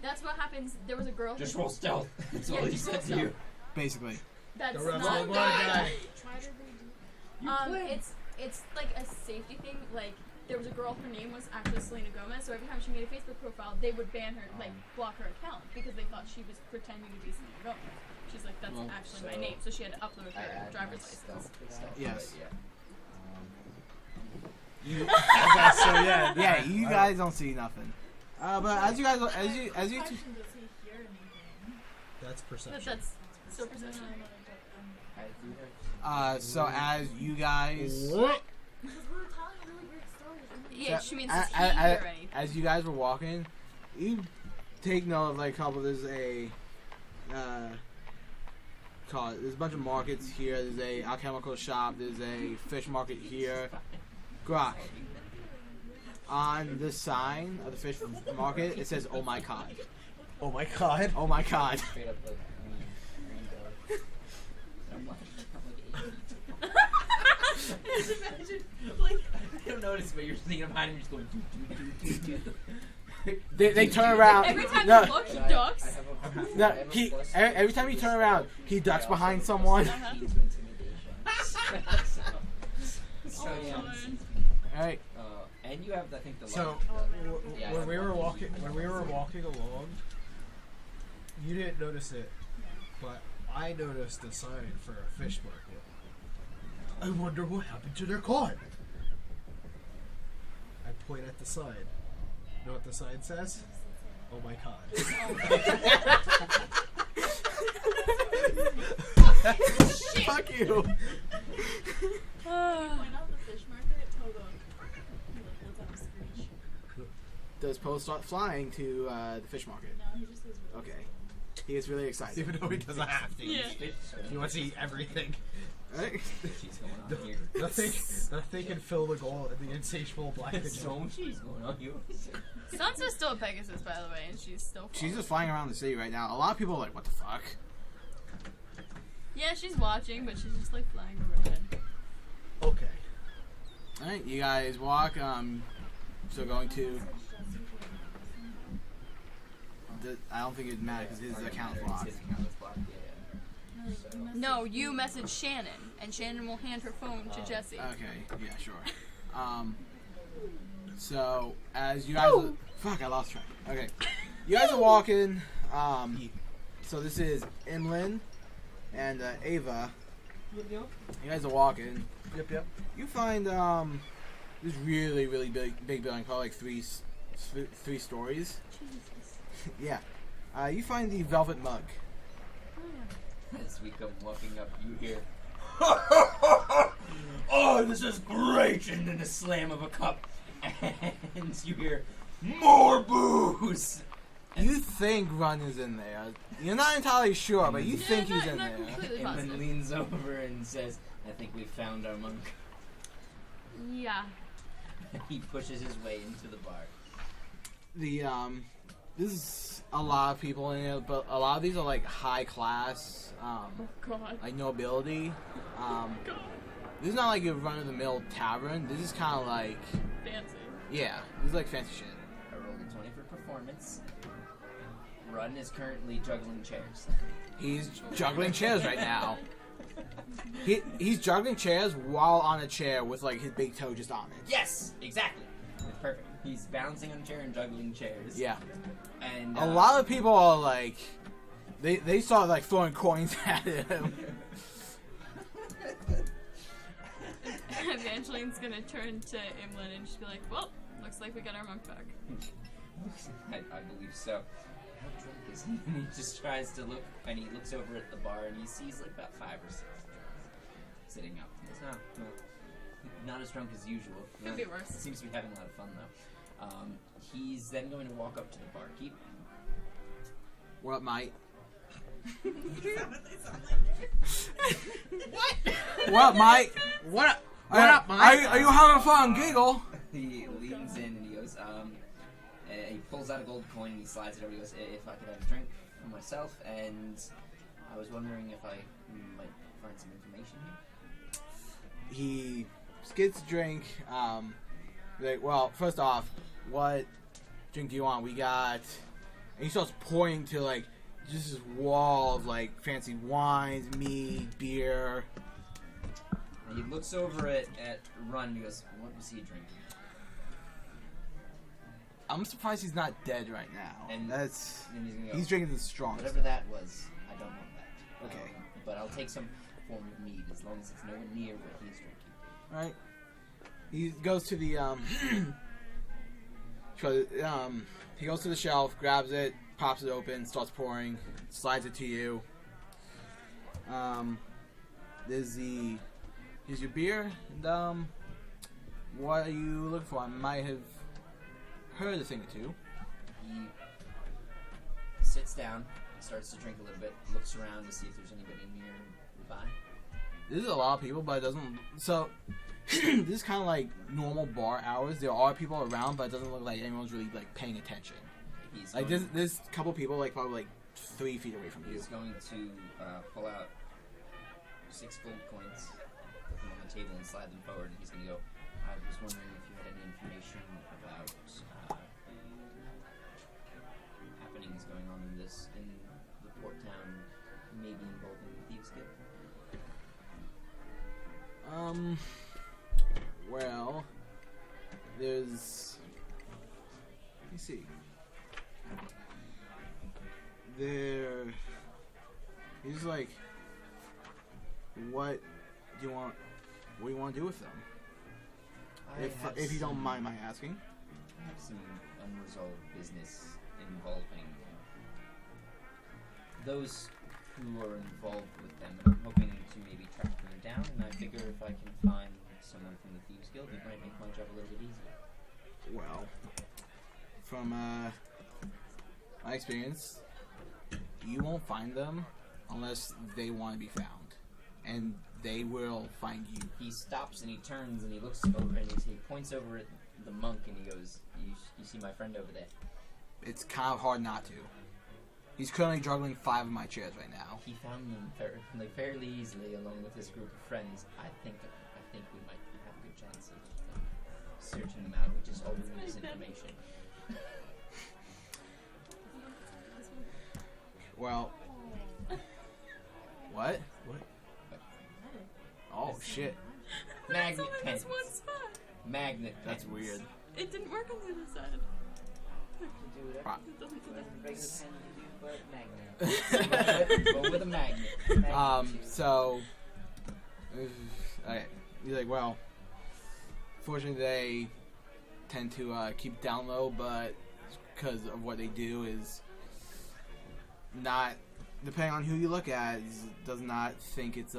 That's what happens. There was a girl Just who... roll stealth. That's Yeah, all he just roll said to you. Basically. That's The rest not of the that. guy. Try to redo. It's like a safety thing. Like there was a girl, her name was actually Selena Gomez. So every time she made a Facebook profile, they would ban her, like block her account because they thought she was pretending to be Selena Gomez. She's like, that's Well, actually my so name. So she had to upload I her add driver's my license. stealth to that. Yes. Yeah. You, So yeah, yeah, you guys don't see nothing. But as you guys, as you Question, does he hear anything? That's perception. That's so perception. I do have so as you guys, Because we were telling really great stories. Yeah, she means a- does he a- a- hear anything? as you guys were walking, you take note of like there's a there's a bunch of markets here. There's a alchemical shop. There's a fish market here. Grokk. On the sign of the fish market, it says, "Oh my god." Oh my god. Oh my god. Straight up, like, rainbow. I'm like 8 feet. Just imagine, like, I don't notice, but you're thinking behind him, just going, They turn around. Every time No, you look, he I ducks. have a, no, I have a he plus every time you turn around, he ducks behind someone. key to intimidation. Oh And you have, I think, the So Yeah, when I we have were one. walking along, you didn't notice it, but I noticed the sign for a fish market. I wonder what happened to their cart. I point at the sign. You know what the sign says? Oh my god. Fuck you. Point out the fish market. Togo. Let's have a screech. Does Poe start flying to the fish market? No, he just says. Okay. He is really excited. Even though he doesn't have to. Yeah. He wants to eat everything. Right? She's going on here. Nothing can fill the goal in the insatiable black pigeon. So she's going on you. Sansa's still a Pegasus, by the way, and she's still. She's just flying around the city right now. A lot of people are like, what the fuck? Yeah, she's watching, but she's just like flying overhead. Okay. Alright, you guys walk. So going to. I don't think it'd matter because his account's locked. His account is blocked, yeah. No, you message Shannon, and Shannon will hand her phone to Jesse. Okay, yeah, sure. So as you guys, fuck, I lost track. Okay, you guys are walking. So this is Imlin and Ava. You guys are walking. Yep. You find this really big building, probably like three stories. Yeah. You find the velvet mug. As we come walking up, you hear, "Oh, this is great!" And then the slam of a cup, and you hear, "More booze!" You think Runn is in there. You're not entirely sure, but you think he's in not there. completely And then positive. leans over and says, "I think we found our monk." Yeah. He pushes his way into the bar. This is a lot of people in it, but a lot of these are like high class, Oh God. like nobility. This is not like a run of the mill tavern. This is kind of like, Fancy. yeah, this is like fancy shit. I rolled a 20 for performance. Runn is currently juggling chairs. He's juggling chairs right now. He's juggling chairs while on a chair with like his big toe just on it. Yes, exactly. It's perfect. He's balancing on a chair and juggling chairs. Yeah. And A lot of people are like, they start like throwing coins at him. Evangeline's gonna turn to Imlin and just be like, "Well, looks like we got our monk back." I believe so. How drunk is he? And he just tries to look, and he looks over at the bar, and he sees like about 5 or 6 sitting up. He goes, no, not as drunk as usual. Could be worse. Seems to be having a lot of fun though. He's then going to walk up to the barkeep. What up, mate? What up, mate? What up? What up, mate? Are you having fun? Giggle. He leans in and he goes, he pulls out a gold coin and he slides it over. He goes, if I could have a drink for myself, and I was wondering if I might find some information here. He gets a drink. Like, well, first off, what drink do you want? We got. And he starts pointing to like just this wall of like fancy wines, mead, beer. And he looks over at Runn and he goes, what was he drinking? I'm surprised he's not dead right now. And that's then he's gonna go, he's drinking the strongest. whatever that was, I don't want that. Okay. But I'll take some form of mead as long as it's nowhere near what he's drinking. Right. He goes to the he goes to the shelf, grabs it, pops it open, starts pouring, slides it to you. Here's your beer, and what are you looking for? I might have heard a thing or two. He sits down, starts to drink a little bit, looks around to see if there's anybody nearby. This is a lot of people, but it doesn't. So this is kind of like normal bar hours. There are people around, but it doesn't look like anyone's really like paying attention. He's Like going, there's a couple people like probably like 3 feet away from you. he's going to pull out 6 gold coins, put them on the table, and slide them forward. And he's going to go, I was wondering if you had any information about happenings going on in the port town, maybe involving the Thieves Guild. Well, there's. Let me see. He's like, what do you want? What do you want to do with them? If you don't mind my asking. I have some unresolved business involving those who are involved with them, and I'm hoping to maybe track them down. And I figure if I can find someone from the Thieves Guild, it might make my job a little bit easier. Well, from my experience, you won't find them unless they want to be found, and they will find you. He stops and he turns and he looks over and he points over at the monk and he goes, "You see my friend over there?" It's kind of hard not to. He's currently juggling 5 of my chairs right now. He found them fairly easily along with his group of friends. I think we might have a good chance of searching them out. We just all need this information. Well, what? Oh shit! Magnet It's only pens. this one spot. Magnet That's pens. weird. It didn't work on the other side. Ah. It doesn't do that. Go with a magnet. So, okay. He's like, well, fortunately they tend to keep down low, but because of what they do is not, depending on who you look at, does not think it's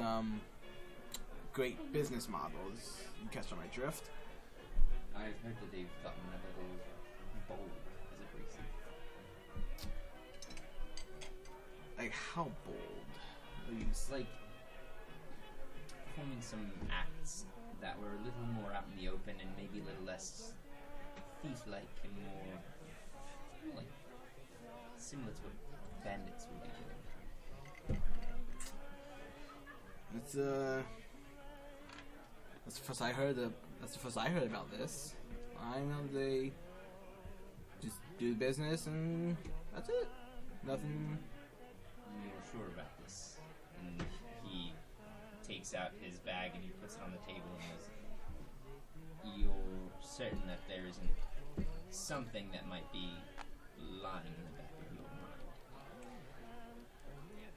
great business models. You catch on my drift? I've heard that they've gotten a little bold as of recent. Like how bold? It's like performing some acts that were a little more out in the open and maybe a little less thief-like and more like similar to what bandits would be doing. That's the first I heard about this. I know they just do the business and that's it. Nothing. You're sure about this? And he takes out his bag and he puts it on the table and goes, "You're certain that there isn't something that might be lying in the back of your mind?"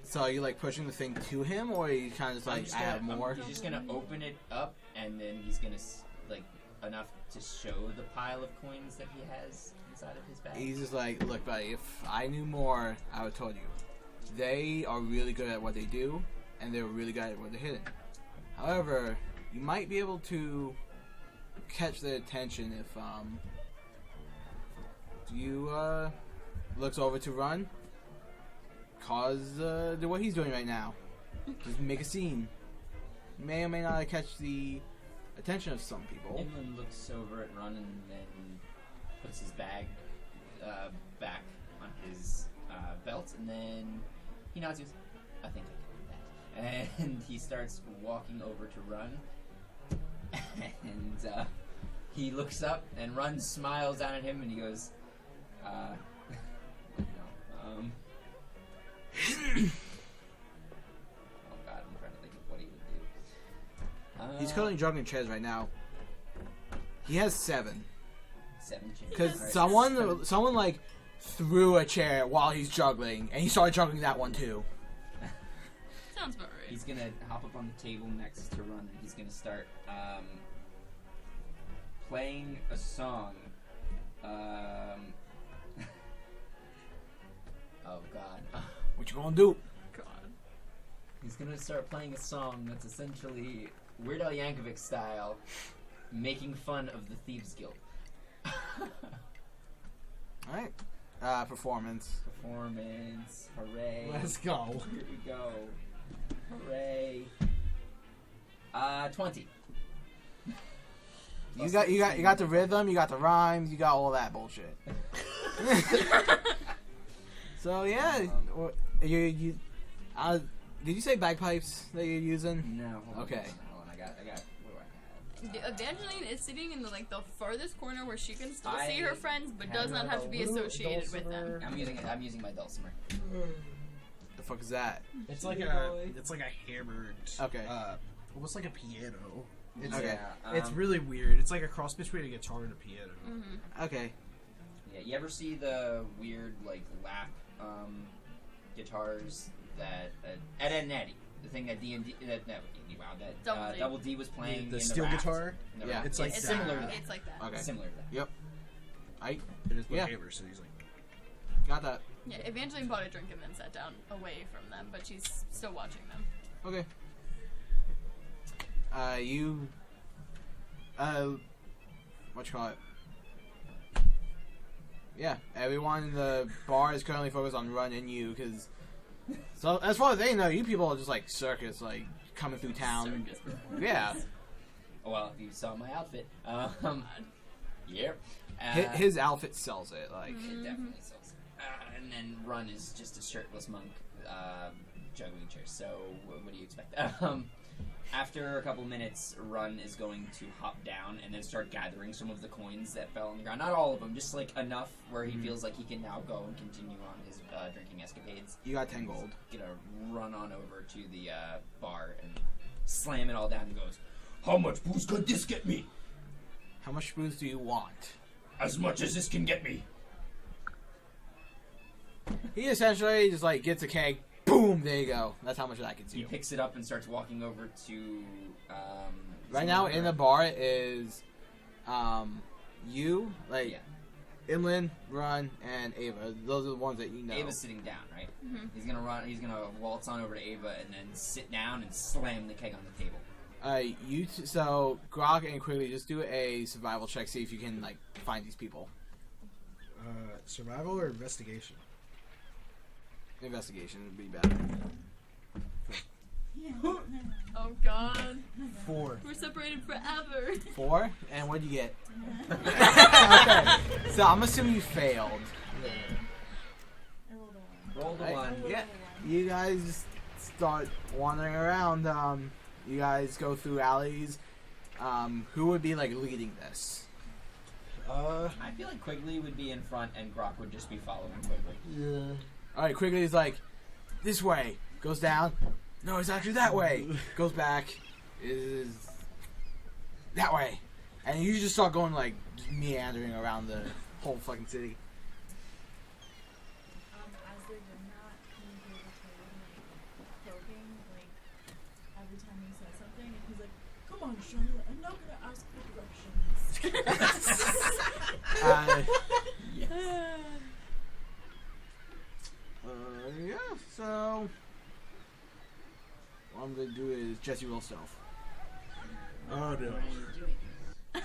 So are you like pushing the thing to him, or are you kind of just like, I have more? He's just gonna open it up and then he's gonna like enough to show the pile of coins that he has inside of his bag. He's just like, look, buddy, if I knew more, I would have told you. They are really good at what they do, and they're really good at what they're hidden. However, you might be able to catch their attention if you looks over to Runn, do what he's doing right now. Just make a scene. May or may not catch the attention of some people. Imlin looks over at Runn and then puts his bag back on his belt, and then he nods and goes, "I think I can do that." And he starts walking over to Runn, and he looks up, and Runn smiles down at him, and he goes, oh God, I'm trying to think of what he would do. He's currently juggling chairs right now. He has 7. 7 chairs. Because Alright. someone like threw a chair while he's juggling, and he started juggling that one too. Sounds about right. He's gonna hop up on the table next to Runn, and he's gonna start playing a song. Oh God. What you gonna do? God. He's gonna start playing a song that's essentially Weird Al Yankovic style, making fun of the Thieves Guild. Alright. Performance. Performance. Hooray. Let's go. Here we go. Hooray. 20. You got the rhythm, you got the rhymes, you got all that bullshit. So yeah, did you say bagpipes that you're using? No. Hold Okay. on. I got. What do I have? Evangeline is sitting in the farthest corner where she can still I see her friends, but does not have to be associated with them. I'm using my dulcimer. The fuck is that? It's like a hammered. Okay. Almost like a piano. It's Okay. it's really weird. It's like a cross between a guitar and a piano. Mm-hmm. Okay. Yeah, you ever see the weird like lap guitars that Ed and Eddie, the thing that D&D that Double D. Double D was playing The in steel the raft. guitar. In the Yeah. raft. It's like it's similar to that. It's like that. Okay. Similar to that. Yep. I It is Yeah. hammer, so he's like. got that. Yeah, Evangeline bought a drink and then sat down away from them, but she's still watching them. Okay. You. What you call it? Yeah, everyone in the bar is currently focused on Runn and you, because. So, as far as they know, you people are just like circus, like coming through town. Circus. Yeah. Well, if you saw my outfit, yep. His outfit sells it, like. It definitely sells. And then Runn is just a shirtless monk juggling chairs. So what do you expect? After a couple minutes, Runn is going to hop down and then start gathering some of the coins that fell on the ground. Not all of them, just like enough where he feels like he can now go and continue on his drinking escapades. You got 10 gold. Gonna run on over to the bar and slam it all down and goes, How much booze could this get me? How much booze do you want? As much as this can get me. He essentially just like gets a keg. Boom! There you go. That's how much that gets he you. picks it up and starts walking over to Right now in the bar is you, like Yeah. Imlin, Runn, and Ava. Those are the ones that you know. Ava's sitting down, right? Mhm. He's gonna waltz on over to Ava and then sit down and slam the keg on the table. So Grokk and Quigley, just do a survival check. See if you can like find these people. Survival or investigation? Investigation would be better. Yeah. Oh god. 4. We're separated forever. 4, and what'd you get? Okay, so I'm assuming you failed. I rolled a 1. Roll the Right. one. Yeah, you guys start wandering around. You guys go through alleys. Who would be like leading this? I feel like Quigley would be in front and Grokk would just be following Quigley. Yeah. All right, Quigley's like, this way. Goes down. No, it's actually that way. Goes back. Is that way. And you just start going like just meandering around the whole fucking city. As they're doing that, can you hear the toad like croaking, like every time he says something, and he's like, "Come on, Charlotte, I'm not gonna ask for directions." Yeah, so what I'm gonna do is Jesse roll stealth. Oh no.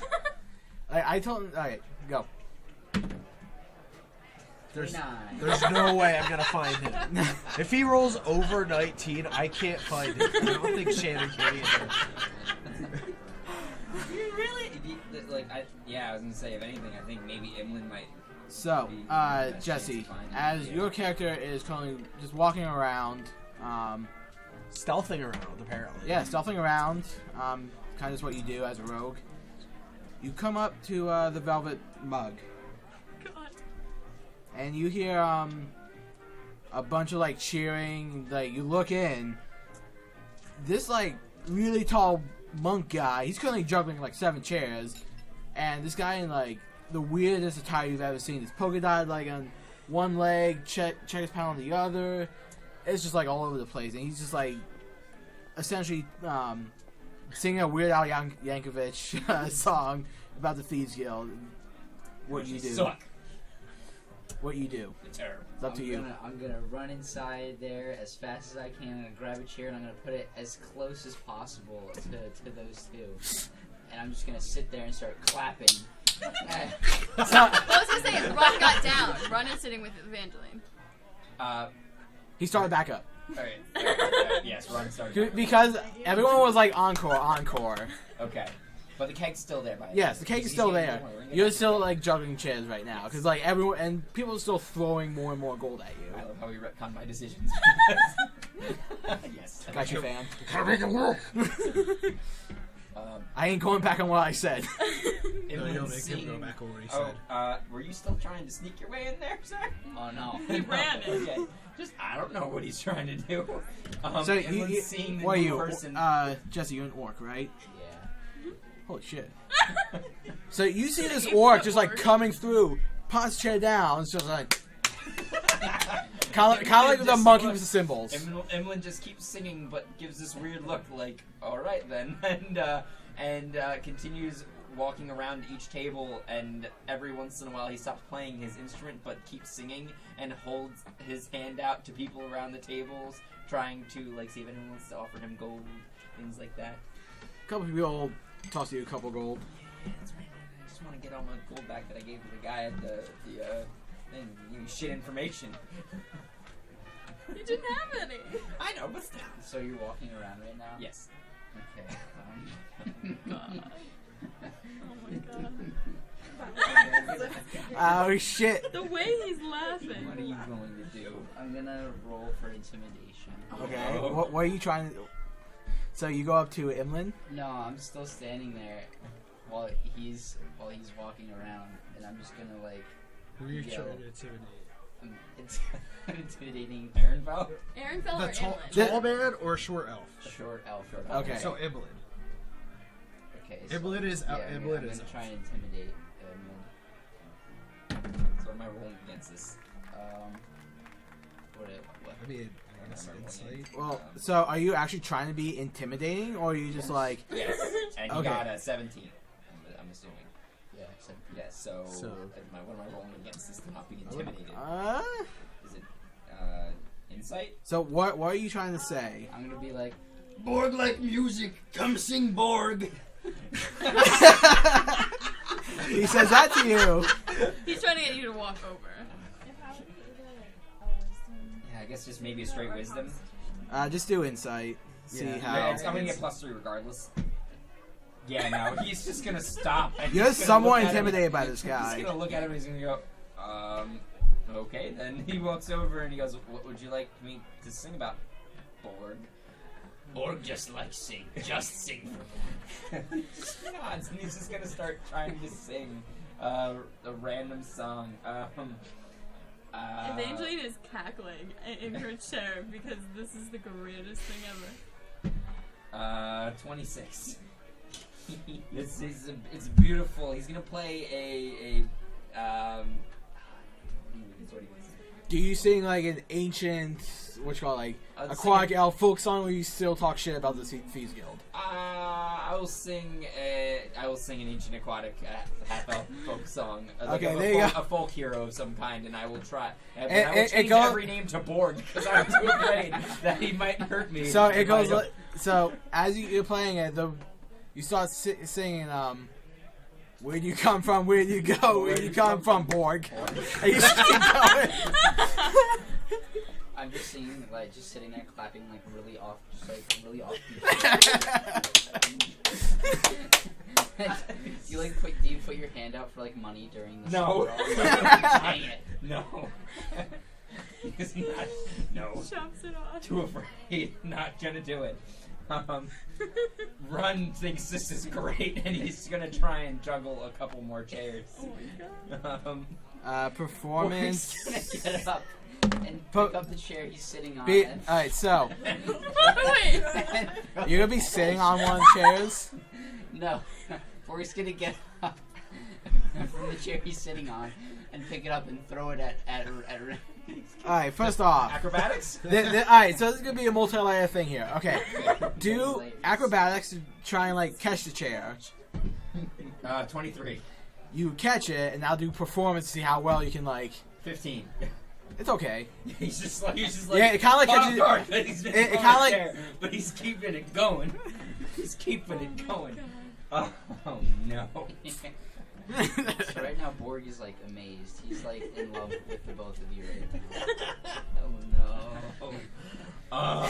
I told him, alright, go. There's 29. no way I'm gonna find him. If he rolls over 19, I can't find him. I don't think Shannon can either. You really? I was gonna say, if anything, I think maybe Imlin might. So, be the best chance Jesse, to find him. as Yeah. your character is currently just walking around, Stealthing around, apparently. yeah, stealthing around, kind of just what you do as a rogue. You come up to the Velvet Mug, God. and you hear a bunch of like cheering. Like you look in, this like really tall monk guy. He's currently juggling like 7 chairs, and this guy in like the weirdest attire you've ever seen. It's polka dot like on one leg, checkers pound on the other. It's just like all over the place, and he's just like essentially singing a Weird Al Yankovic song about the Thieves Guild. What you do? Suck. What you do? The terror. It's up to you. I'm gonna run inside there as fast as I can. I'm gonna grab a chair and I'm gonna put it as close as possible to those two. And I'm just gonna sit there and start clapping. I was gonna say, Runn got down. Runn is sitting with Evangeline. He started back up. Alright. Yes, Runn started. Because everyone was like encore. Okay. But the keg's still there, by the way. Yes, the cake is He's still getting there. more. We're gonna You're get still like juggling chairs right now, because like everyone and people are still throwing more and more gold at I you. love how we retcon my decisions. Yes. Got you, fan. I I ain't going back on what I said. No, you'll make him go back over what he said. Were you still trying to sneak your way in there, sir? Oh no. He ran it. Okay. Just, I don't know what he's trying to do. So Everyone's you seeing the what are new you? person. Jesse, you're an orc, right? Yeah. Holy shit. So you see this orc just like coming through, pops chair down, it's just like kind of like the monkey with the cymbals. Imlin just keeps singing, but gives this weird look, like, all right then, and continues walking around each table. And every once in a while, he stops playing his instrument, but keeps singing and holds his hand out to people around the tables, trying to like see if anyone wants to offer him gold, things like that. A couple people toss you a couple gold. Yeah, that's right. I just want to get all my gold back that I gave to the guy at the thing. You shit information. You didn't have any. I know, but still. So you're walking around right now? Yes. Okay. God. Oh my god. Oh shit. The way he's laughing. What are you going to do? I'm gonna roll for intimidation. Okay. What are you trying to? So you go up to Imlin. No, I'm still standing there while he's walking around, and I'm just gonna like. Who are you yell. trying to intimidate? I'm intimidating Aaronfell? Aaronfell The or tall Imlin? man or short elf? short elf. Okay. So Imlin. Okay. Imlin is yeah, out. I'm Imlin gonna is. try and intimidate Imlin. So am I rolling against this? What? I mean, I guess insight. Well, so are you actually trying to be intimidating, or are you just like? Yes. And he Okay. got a 17. I'm assuming. Yeah. So, Yes, so, So- what am I rolling against this to not be intimidated? Is it insight? So what are you trying to say? I'm gonna be like, Borg like music. Come sing Borg. He says that to you. He's trying to get you to walk over. If I would put it like a wisdom. Yeah, I guess just maybe a straight wisdom. Just do insight. See Yeah. how. Yeah, I'm gonna get +3 regardless. Yeah, no, he's just gonna stop. And You're he's gonna somewhat look at him. intimidated by this He's guy. gonna look at him and he's gonna go, okay. Then he walks over and he goes, what would you like me to sing about, Borg? Borg just like sing. Just sing for Borg. He nods and he's just gonna start trying to sing a random song. Evangeline is cackling in her chair because this is the greatest thing ever. 26. It's beautiful. He's gonna play Do you sing like an ancient, what you call like I'd aquatic sing elf folk song, or you still talk shit about the Thieves Guild? I will sing an ancient aquatic half elf folk song. Okay, there you go. A folk hero of some kind, and I will try. But It- I will it change goes- every name to Borg because I'm too afraid that he might hurt me. So if it goes. I don't- So as you're playing it, you start singing. Where'd you come from? Where'd you go? Where'd you come from, Borg? And you just keep going. I'm just singing, like, just sitting there clapping, like, really off, just like really off. Do you put your hand out for like money during the No. song? Dang it. No. He's not. No. Chops it off. Too afraid. Not gonna do it. Runn thinks this is great, and he's gonna try and juggle a couple more chairs. Oh my god. Performance. He's gonna get up and pick up the chair he's sitting on. Alright, so Wait. you're gonna be sitting on one of the chairs. No, Borg's gonna get up from the chair he's sitting on and pick it up and throw it at Alright, first off. Acrobatics? Alright, so this is gonna be a multi-layer thing here. Okay. Do acrobatics to try and like catch the chair. 23. You catch it, and now do performance to see how well you can like. 15. It's okay. He's just like Yeah, it kinda like caught catches- off guard that he's been it on kinda a like- chair, but he's keeping it going. He's keeping it going. Oh no. So right now Borg is like amazed. He's like in love with the both of you right now. Oh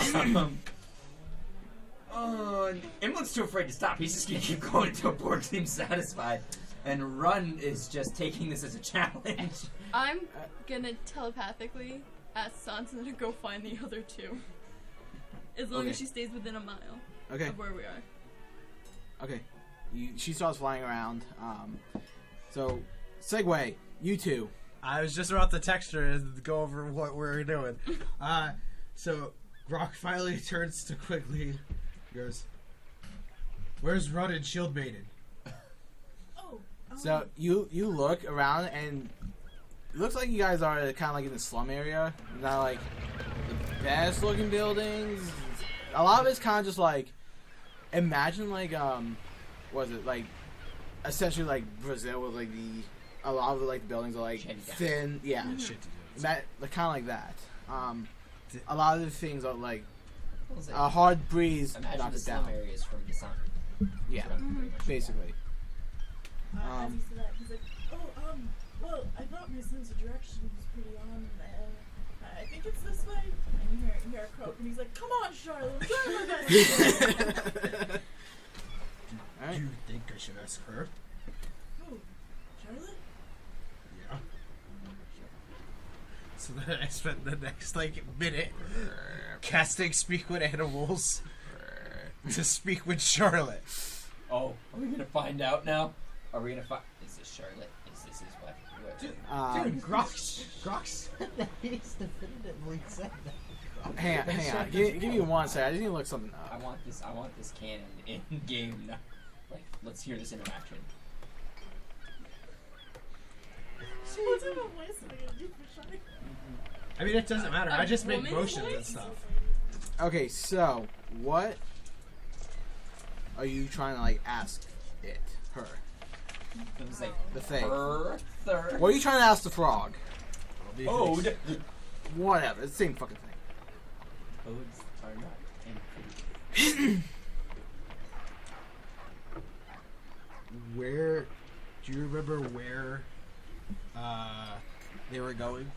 no. Imlin's too afraid to stop. He's just gonna keep going until Borg seems satisfied. And Runn is just taking this as a challenge. I'm gonna telepathically ask Sansa to go find the other two. As long Okay. as she stays within a mile Okay. of where we are. Okay. She starts flying around. So, segue. You two. I was just about to text her and go over what we're doing. So Grokk finally turns to Quigley. He goes, "Where's Runn and Shield Maiden?" So you look around and it looks like you guys are kind of like in the slum area. Not like the best looking buildings. A lot of it's kind of just like, imagine like what is it, like essentially like Brazil with like a lot of the like buildings are like thin, yeah, that kind of like that. A lot of the things are like a hard breeze Imagine knocks the it down. slum areas from the sun. Yeah, basically. As he said that, he's like, oh, well, I thought my sense of direction was pretty on. I think it's this way. And you hear a croak, and he's like, come on, Charlotte, I'm trying my best. Do you think I should ask her? Who? Charlotte? Yeah. So then I spent the next like minute casting speak with animals to speak with Charlotte. Oh, are we gonna find out now? Are we gonna find? Is this Charlotte? Is this his wife? Dude, Grokk said that. He's definitively said that. Hang on. Give me 1 second. I just need to look something I up. want this canon in game. Now. Like, let's hear this interaction. What type of voice am I gonna do for Charlotte? I mean, it doesn't matter. I just make woman's motions and voice? stuff. Okay, so what are you trying to like ask her? It was like The thing. Third. What are you trying to ask the frog? Ode. Whatever, it's the same fucking thing. Odes are not empty. Where? Do you remember where they were going?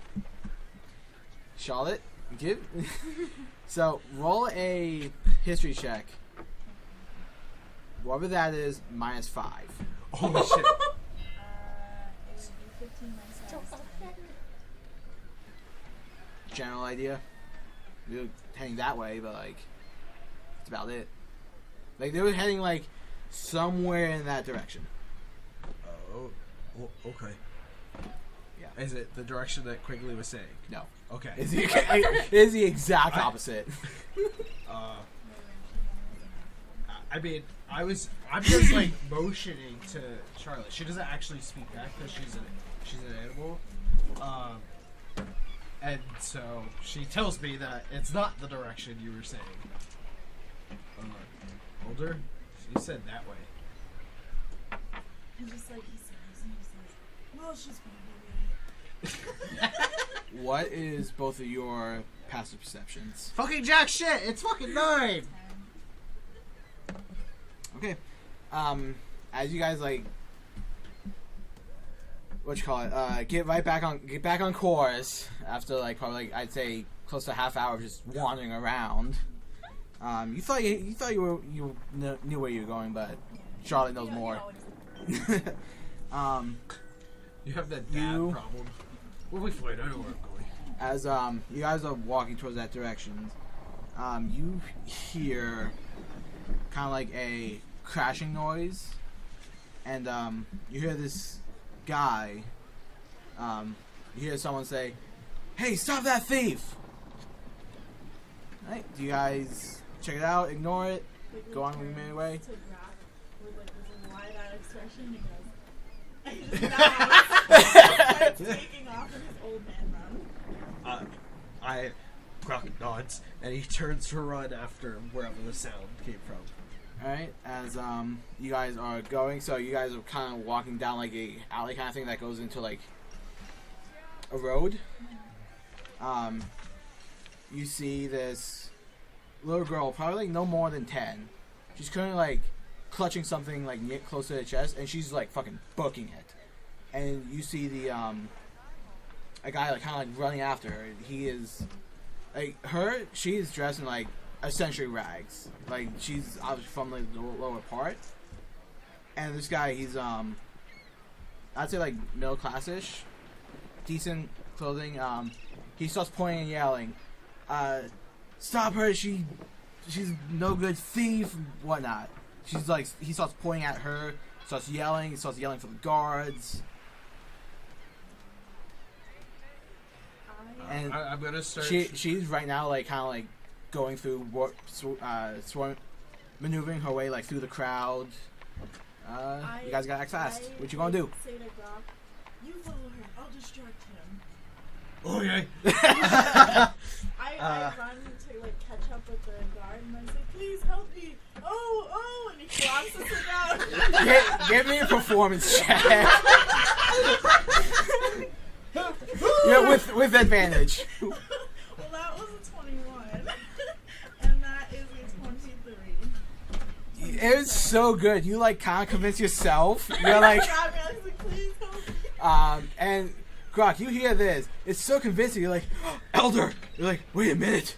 Charlotte, give. So roll a history check. Whatever that is, -5. Holy shit! It would be 15 myself. General idea. You're heading that way, but like, that's about it. Like they were heading like somewhere in that direction. Oh, okay. Yeah. Is it the direction that Quigley was saying? No. Okay. It's the exact opposite. I mean, I'm just like motioning to Charlotte. She doesn't actually speak back because she's an animal. And so she tells me that it's not the direction you were saying. Older? She said that way. And just like he says, well, she's probably What is both of your passive perceptions? Fucking jack shit! It's fucking 9! Okay. As you guys like, what you call it? Get back on course after like probably like I'd say close to half hour of just wandering around. You thought you knew where you were going, but Charlotte knows more. You have that dad problem. We'll be fine. I know where I'm going. As you guys are walking towards that direction, you hear kind of like a crashing noise, and you hear this guy. You hear someone say, "Hey, stop that thief!" Right? Do you guys check it out? Ignore it? Go on with your merry way? to Grokk with like this wide-eyed expression. He goes, he just starts taking off in his old man run. Grokk nods, and he turns to run after wherever the sound came from. Alright, as you guys are going, so you guys are kind of walking down like a alley kind of thing that goes into like a road. You see this little girl, probably like no more than 10. She's currently like clutching something like close to the chest, and she's like fucking booking it. And you see the a guy like kind of like running after her. He is like she's dressed in like essentially rags. Like she's obviously from like the lower part. And this guy, he's I'd say like middle classish, decent clothing. He starts pointing and yelling, "Stop her! She's no good thief, whatnot." She's like, he starts pointing at her, starts yelling for the guards. And I'm gonna start. she's right now like kind of like going through maneuvering her way like through the crowd. You guys gotta act fast. What you gonna do? Say to Grokk, you follow her. I'll distract him. Okay. I run to like catch up with the guard and I say, please help me. Oh, and he flops us down. Give me a performance check. Yeah, with advantage. Well, that was a 21, and that is a 23. It was so good. You like kind of convince yourself. You're like, I was like, please help me. and Grokk, you hear this. It's so convincing. You're like, oh, Elder. You're like, wait a minute.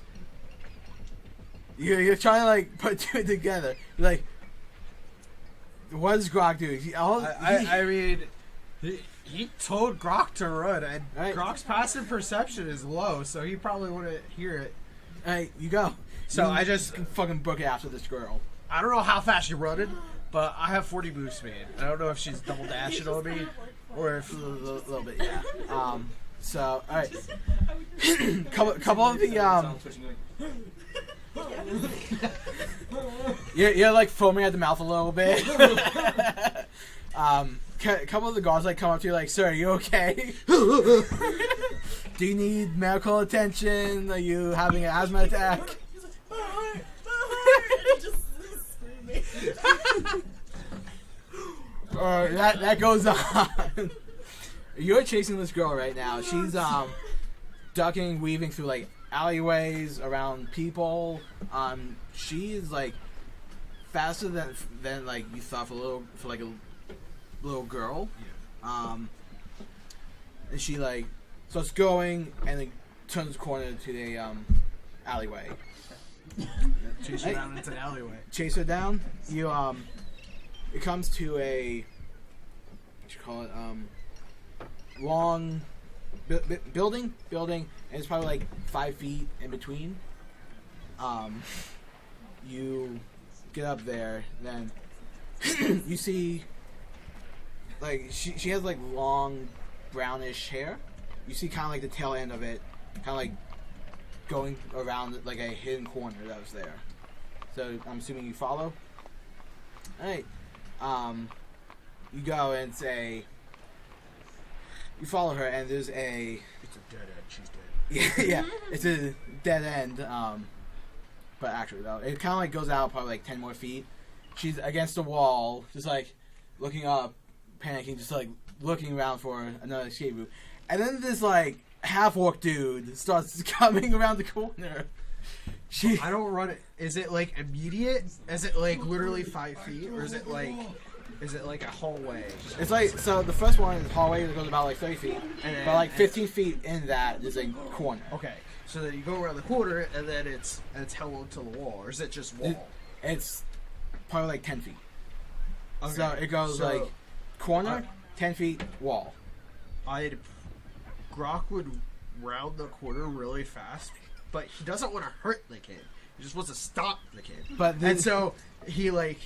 You're trying to like put two together. You're like, what does Grokk do? I mean, he told Grokk to run, and Right. Grokk's passive perception is low, so he probably wouldn't hear it. Hey, you go. So You I just, can fucking book it after this girl. I don't know how fast you're running, but I have 40 move speed. I don't know if she's double dashing on me, or if A little bit, yeah. So, all right. couple of the you're like foaming at the mouth a little bit. Couple of the guards like come up to you like, sir, are you okay? Do you need medical attention? Are you having an asthma attack? He's like, my heart, and just screaming. That goes on. You're chasing this girl right now. She's ducking, weaving through like alleyways around people. She's like faster than like you thought for like a little girl. And she like starts going and then turns the corner to the alleyway. chase her down into the alleyway. Chase her down. You it comes to a what you call it long building, and it's probably like 5 feet in between. You get up there, then you see like she has like long brownish hair. You see kind of like the tail end of it, kind of like going around like a hidden corner that was there. So I'm assuming you follow. All right. You go and say. You follow her, and there's a. It's a dead end. She's dead. Yeah, it's a dead end. But actually, though, it kind of like goes out probably like 10 more feet. She's against the wall, just like looking up, panicking, just like looking around for another escape route. And then this like half-orc dude starts coming around the corner. I don't run it. Is it like immediate? Is it like literally 5 feet, or is it like a hallway? It's like, so the first one is hallway that goes about like 30 feet, And then, but like 15 feet in that is a corner. Okay, so then you go around the corner, and then it's held to the wall, or is it just wall? It's probably like 10 feet. Okay. So it goes like corner, 10 feet, wall. Grokk would round the corner really fast, but he doesn't want to hurt the kid. He just wants to stop the kid. But then, And so he like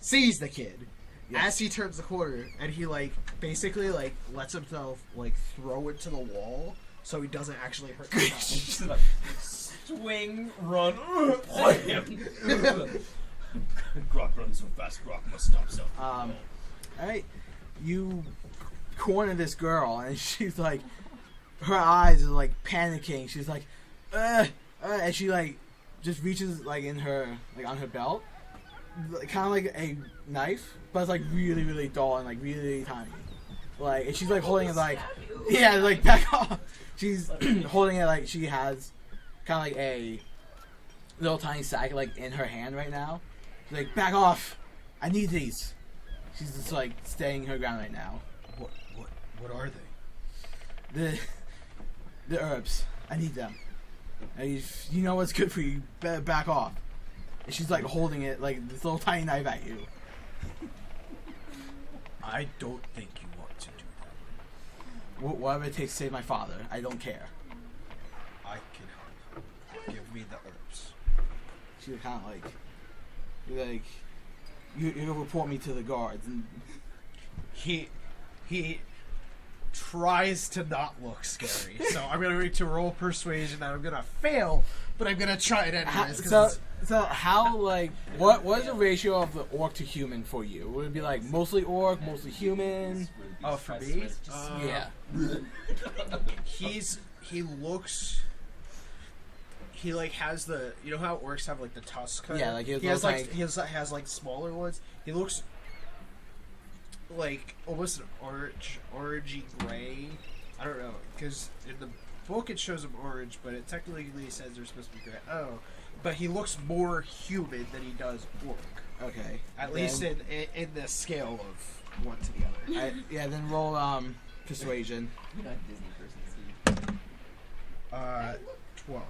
sees the kid Yes. as he turns the corner, and he like basically like lets himself like throw it to the wall so he doesn't actually hurt the child. Swing, run, play him. Grokk runs so fast, Grokk must stop so. alright, you corner this girl, and she's like, her eyes are like panicking. She's like, and she like just reaches like in her like on her belt, kind of like a knife, but it's like really really dull and like really tiny. Like, and she's like holding it like, yeah, like back off. She's holding it like she has kind of like a little tiny sack like in her hand right now. She's like, back off! I need these. She's just like staying her ground right now. What are they? The herbs. I need them. And you know what's good for you. Better back off. And she's like holding it like this little tiny knife at you. I don't think you want to do that. Whatever it takes to save my father. I don't care. I can help. Give me the herbs. She was kind of like, you'll report me to the guards. And He tries to not look scary, so I'm gonna need to roll persuasion, and I'm gonna fail, but I'm gonna try it anyways. 'Cause So how like what is the ratio of the orc to human for you? Would it be like mostly orc, mostly human? Oh, for me? Yeah. He like has the, you know how orcs have like the tusk kind Yeah, of? like he has like has like smaller ones. He looks like almost an orangey gray. I don't know, because in the book it shows him orange, but it technically says they're supposed to be gray. Oh, but he looks more human than he does orc. Okay. At least in the scale of one to the other. Then roll persuasion. You're not a Disney person, Steve. 12.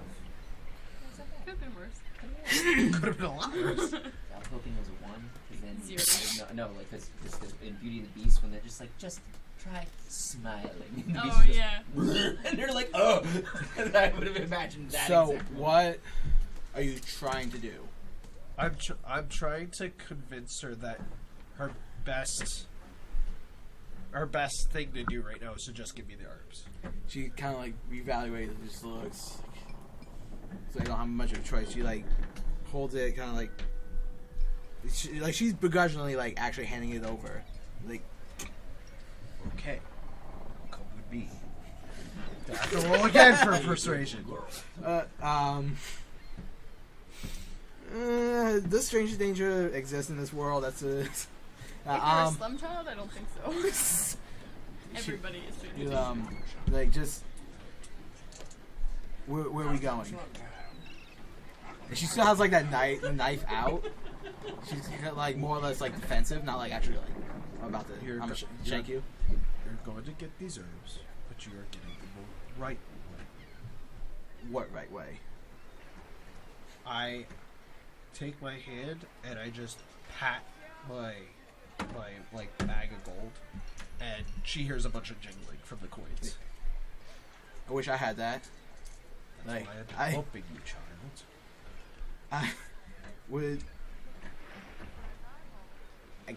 Could have been worse. Could have been a lot worse. I was hoping it was a 1, because then... 0. No, like, because in Beauty and the Beast, when they're just like, just try smiling. And the Oh, Beast is yeah. just, and they're like, oh! And I would have imagined that So exactly. what are you trying to do? I'm trying to convince her that her best thing to do right now is to just give me the herbs. She kind of like reevaluates and just looks. So I don't have much of a choice. She like holds it, kind of like she's begrudgingly like actually handing it over. Like, Okay, come with me. I have to roll again for persuasion. Does stranger danger exist in this world? That's a. If you're a slum child, I don't think so. Everybody is treated. You, like just. Where are we going? And she still has like that knife out. She's like more or less like defensive, not like actually like I'm about to shank you. You're going to get these herbs, but you are getting them the right way. What right way? I take my hand and I just pat my like bag of gold, and she hears a bunch of jingling from the coins. I wish I had that. That's Like, why I'm helping you, child. I would. I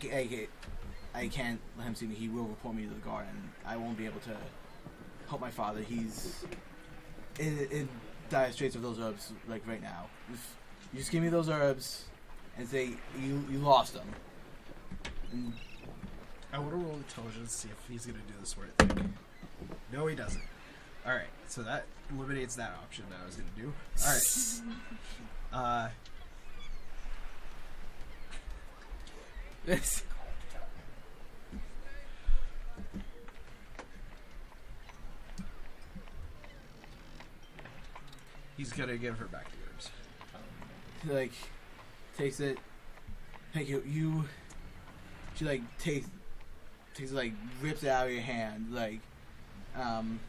can't let him see me. He will report me to the guard, and I won't be able to help my father. He's in dire straits of those herbs, like right now. If you just give me those herbs and say you lost them. And I want to roll intelligence to see if he's going to do the smart thing. No, he doesn't. Alright, so that eliminates that option that I was going to do. Alright. this. He's going to give her back the herbs. Like takes it. Thank you. You. She like takes it, like rips it out of your hand, like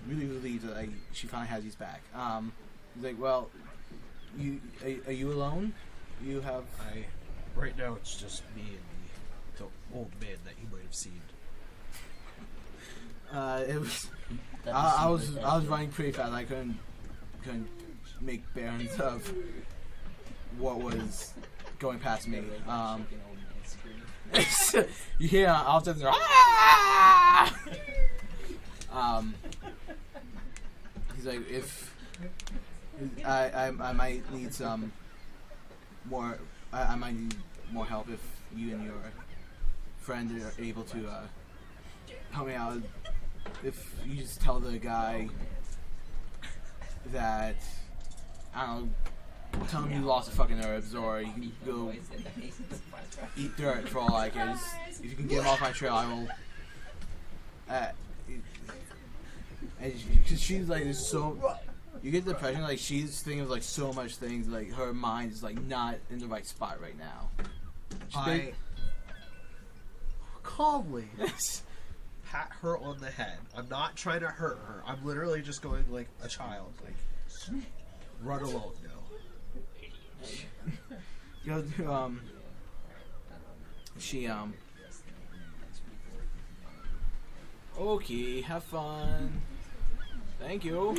really relieved that like she finally has these back. He's like, well, you are you alone? You have. Right now it's just me and the old man that you might have seen. It was. I was running pretty fast. I couldn't make bearings of what was going past me. You hear all of a sudden, he's like, if I might need some more. I might need more help if you and your friend are able to help me out. If you just tell the guy that, I don't know, tell him you lost the fucking herbs, or you can go eat dirt for all I care. If you can get him off my trail, I will. Because she's like, there's so. You get the impression like she's thinking of like so much things, like her mind is like not in the right spot right now. I calmly pat her on the head. I'm not trying to hurt her. I'm literally just going like a child, like run alone now. Go to she okay, have fun. Thank you.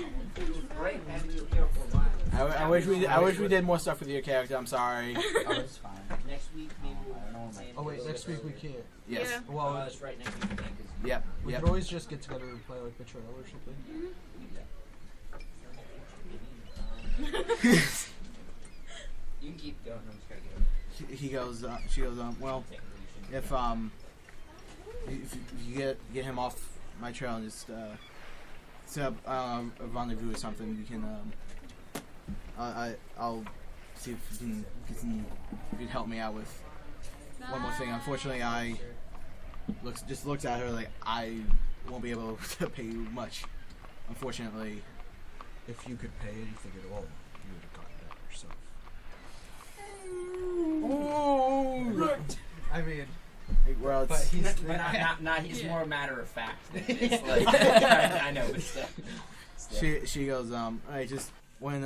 I wish we did more stuff with your character. I'm sorry. Oh, it's fine. Next week, maybe we'll Oh wait, next week we can't. Yes. Yeah. Well, it's right next week, because Yep. we Yep. could always just get together and play like Betrayal or something. You can keep going. I'm just gonna get He goes. She goes. Well, if you get him off my trail and just set up a rendezvous or something, you can. I'll see if you can help me out with one more thing. Unfortunately, I looked at her like I won't be able to pay you much. Unfortunately. If you could pay anything at all, you would have gotten that yourself. Oh. I mean, Well, but it's, he's he's Yeah. more matter of fact than it's like I know, but still. she goes. Alright, just when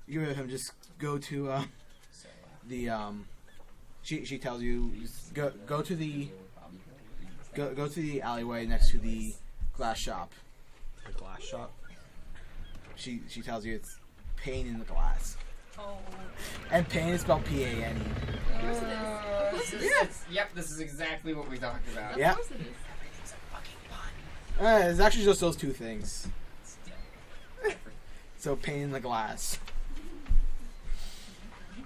you with him, just go to the She tells you just go to the alleyway next to the glass shop. the glass shop. She tells you it's pain in the glass. Oh. And pain is spelled P-A-N-E. Of course it is. Yep, this is exactly what we talked about. Yeah. Of course it is. It's actually just those two things. So pain in the glass.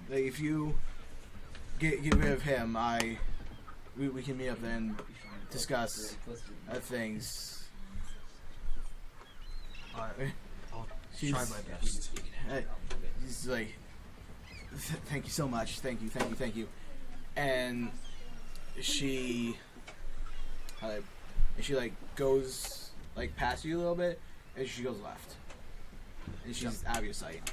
Like if you get rid of him, we can meet up there and discuss things. I'll She's- try my best. He's like, thank you so much, thank you. And she like goes like past you a little bit, and she goes left, and she's out of your sight.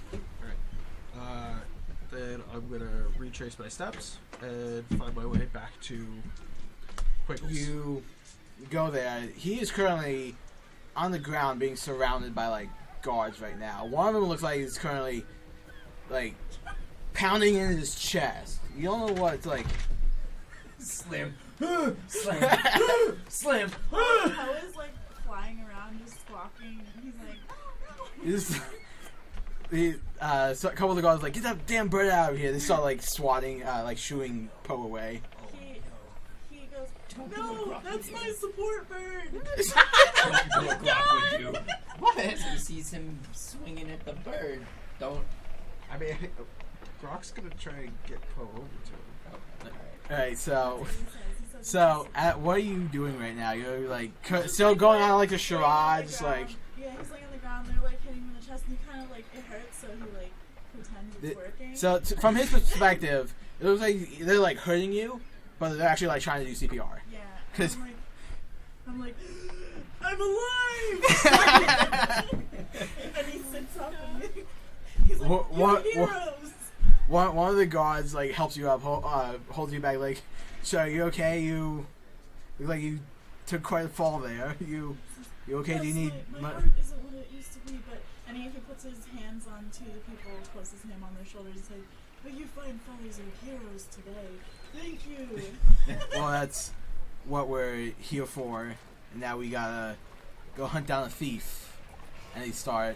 Then I'm gonna retrace my steps and find my way back to Quigley's. You go there. He is currently on the ground, being surrounded by like guards right now. One of them looks like he's currently like pounding in his chest. You don't know what it's like. Slim. Slim. Slim. Poe is like flying around, just squawking, and he's like, So a couple of the guards are like, get that damn bird out of here. They start like swatting, like shooing Poe away. he goes, no, that's my support bird. What Grokk would do. What? He sees him swinging at the bird. Don't. I mean, Grokk's gonna try and get Poe over to him. Alright, so what are you doing right now? You're like still going on like a charade, just like. Yeah, he's laying on the ground. They're like hitting him in the chest, and he kind of like it hurts, so he like pretends it's working. So from his perspective, it looks like they're like hurting you, but they're actually like trying to do CPR. Yeah, and 'Cause- I'm alive. And he sits up and he's like, What- "You're heroes." One of the guards like helps you up, holds you back. Like, so are you okay? You look like you took quite a fall there. You okay? Do you need? My heart isn't what it used to be, but and he puts his hands onto the people closest to him on their shoulders and says, "But you fine fellows are heroes today. Thank you." Well, that's what we're here for. And now we gotta go hunt down a thief. And they start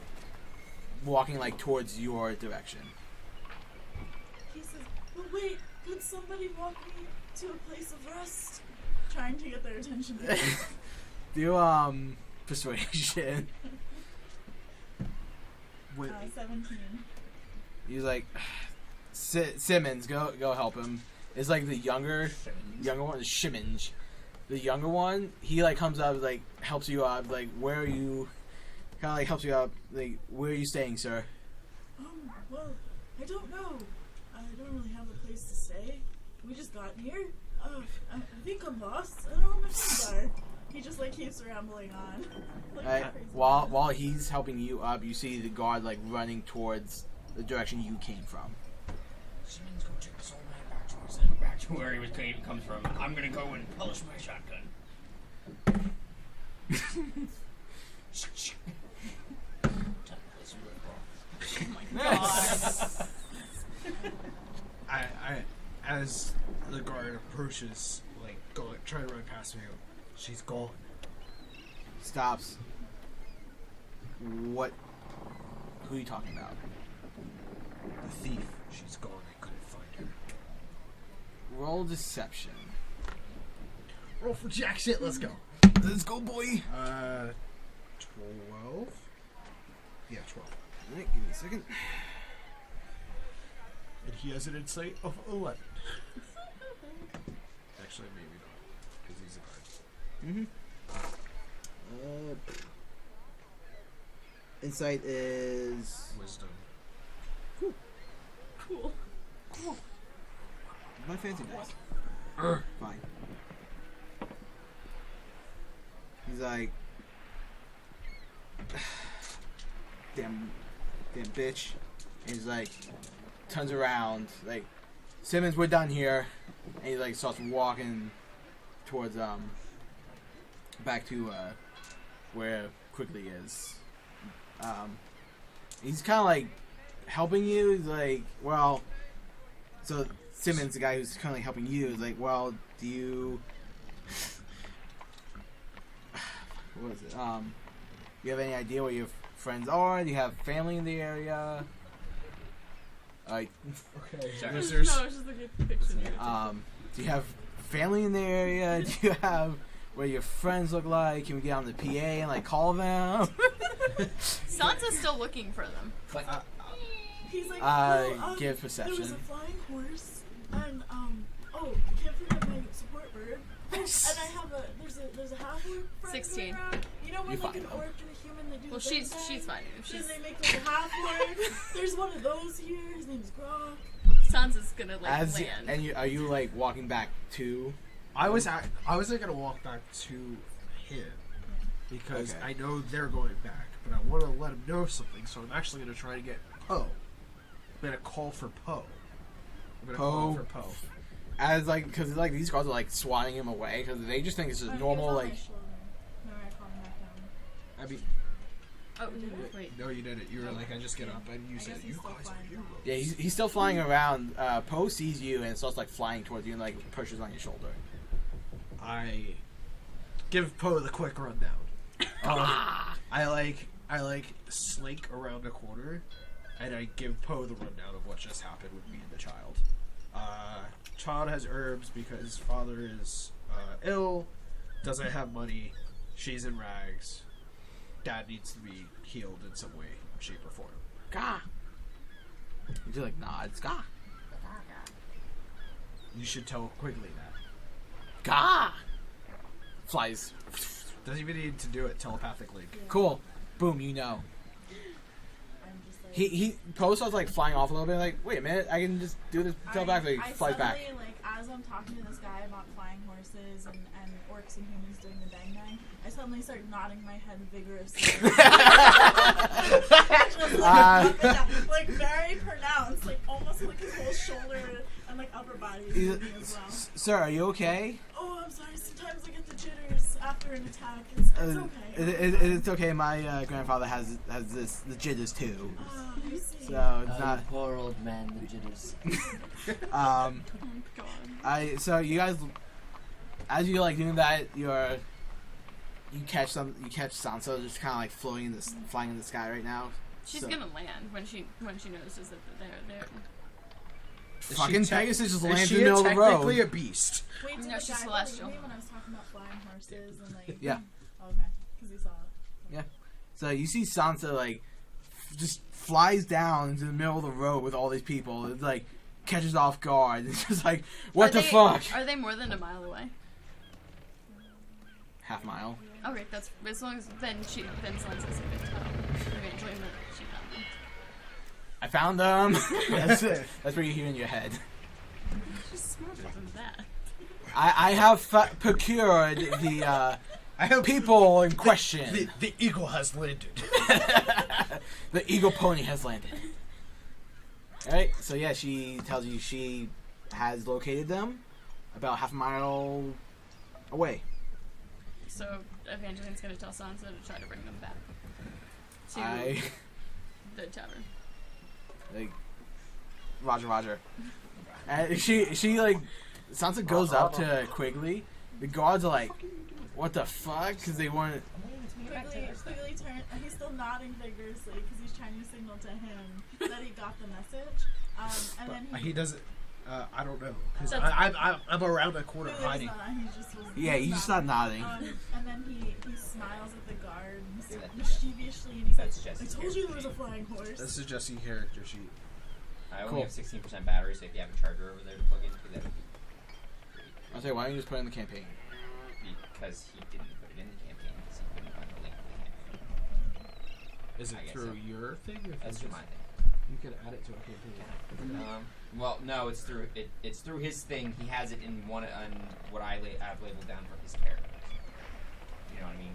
walking like towards your direction. He says, "But wait, could somebody walk me to a place of rest?" Trying to get their attention. Do persuasion. 17. He's like, Simmons, go help him. It's like the younger one is Shimmons. The younger one, he like comes up, like helps you up, like where are you? Kind of like helps you up, like where are you staying, sir? Well, I don't know. I don't really have a place to stay. We just got here. I think I'm lost. I don't know where my friends are. He just like keeps rambling on. Like, crazy. While he's helping you up, you see the guard like running towards the direction you came from. Simmons, go check this old man back to where he comes from. I'm gonna go and polish my shotgun. I as the guard approaches, like trying to run past me, she's gone. Stops. What? Who are you talking about? The thief, she's gone. I couldn't find her. Roll deception. Roll for jack shit. Let's go. Let's go, boy. 12. Yeah, 12. Alright, give me a second. And he has an insight of 11. Actually, maybe not, because he's a guard. Insight is Wisdom. Cool. my fancy dice. Fine. He's like, damn bitch. And he's like, turns around, like, Simmons, we're done here. And he like starts walking towards back to where Quigley is. He's kind of like helping you. He's like, well, so Simmons, the guy who's currently helping you, is like, well, do you what is it? You have any idea where your friends are? Do you have family in the area? Like, Okay. Sorry. No, it's just like a picture. do you have family in the area? Do you have what your friends look like? Can we get on the PA and like call them? Sansa's still looking for them. But He's like, Give there was perception. a flying horse, and I can't forget my support bird. And I have there's a half orc friend 16. going around. You know when You're like fine, an though. orc and a human they do Well, the she's thing? fine. Then She's they make like a half orc. There's one of those here. His name's Grokk. Sansa's gonna like As land. and are you like walking back to? I was like gonna walk back to him because Okay. I know they're going back, but I want to let him know something. So I'm actually gonna try to get Poe. I'm gonna call for Poe. I'm gonna call Poe. for Poe. As like, because like these guards are like swatting him away because they just think it's just normal. He was on Like, my shoulder. Remember I called him back down. I mean, Oh, wait. no, you didn't. You were like, I just get up, and you I said, guess "You he's still guys flying. are heroes." yeah, he's still flying around. Poe sees you and starts like flying towards you and like pushes on your shoulder. I give Poe the quick rundown. I like slink around a corner, and I give Poe the rundown of what just happened with me and the child. Child has herbs because father is ill, doesn't have money, she's in rags. Dad needs to be healed in some way, shape, or form. Gah. He just like nods. Gah. You should tell Quigley that. Gah. Flies. Doesn't even need to do it telepathically. Cool. Boom. You know. I'm just like, He Poe starts like flying off a little bit. Like, wait a minute, I can just do this telepathically. I Flies back. suddenly, like, as I'm talking to this guy about flying horses and orcs and humans doing the bang bang, I suddenly start nodding my head vigorously. Just, like, up and down, like very pronounced, like almost like his whole shoulder and like upper body is moving as well. Sir, are you okay? Oh, I'm sorry. Sometimes I get the jitters after an attack. It's okay. It's okay. My grandfather has this the jitters too. I see. So it's you not. poor old man, the jitters. Oh god. So you guys, as you're like doing that, you catch Sansa just kind of like flying in the sky right now. She's So- gonna land when she notices that they're there. Fucking Pegasus just Is lands in she the middle of the technically road. a beast? Wait, did No, the she's guy celestial. believe me when I was talking about flying horses and like? Yeah. Oh, okay, because he saw it. So you see Sansa like just flies down into the middle of the road with all these people. It's like catches off guard. It's just like, what the fuck? Are they more than a mile away? Half mile. Okay, that's as long as then Sansa's a good tell eventually that she found them. I found them. That's it. That's what you hear in your head. She's smarter than that. I have procured the I have people in question. The eagle has landed. The eagle pony has landed. Alright, so yeah, she tells you she has located them about half a mile away. So Evangeline's gonna tell Sansa to try to bring them back to the tavern. Like, Roger. And she like, Sansa goes up to Quigley. The guards are like, what the fuck? Because they weren't. Quigley turned, and he's still nodding vigorously because he's trying to signal to him that he got the message. And then He doesn't. I don't know because That's- I'm around a corner Quigley's hiding. not, he just was, Yeah, you just start nodding. and then he smiles at the guard Yeah. mischievously, and he That's says, "I Jesse's told you there was character a flying horse." This is Jesse character sheet. I only Cool. have 16% battery, so if you have a charger over there to plug into, that would be I'll say, why don't you just put it in the campaign? because he didn't put it in the campaign because he couldn't find the link to the campaign. Is it I guess through so. your thing? Or That's just, my thing. You could add it to a campaign. Well, no, it's through it's through his thing. He has it in one on what I've labeled down for his character. You know what I mean?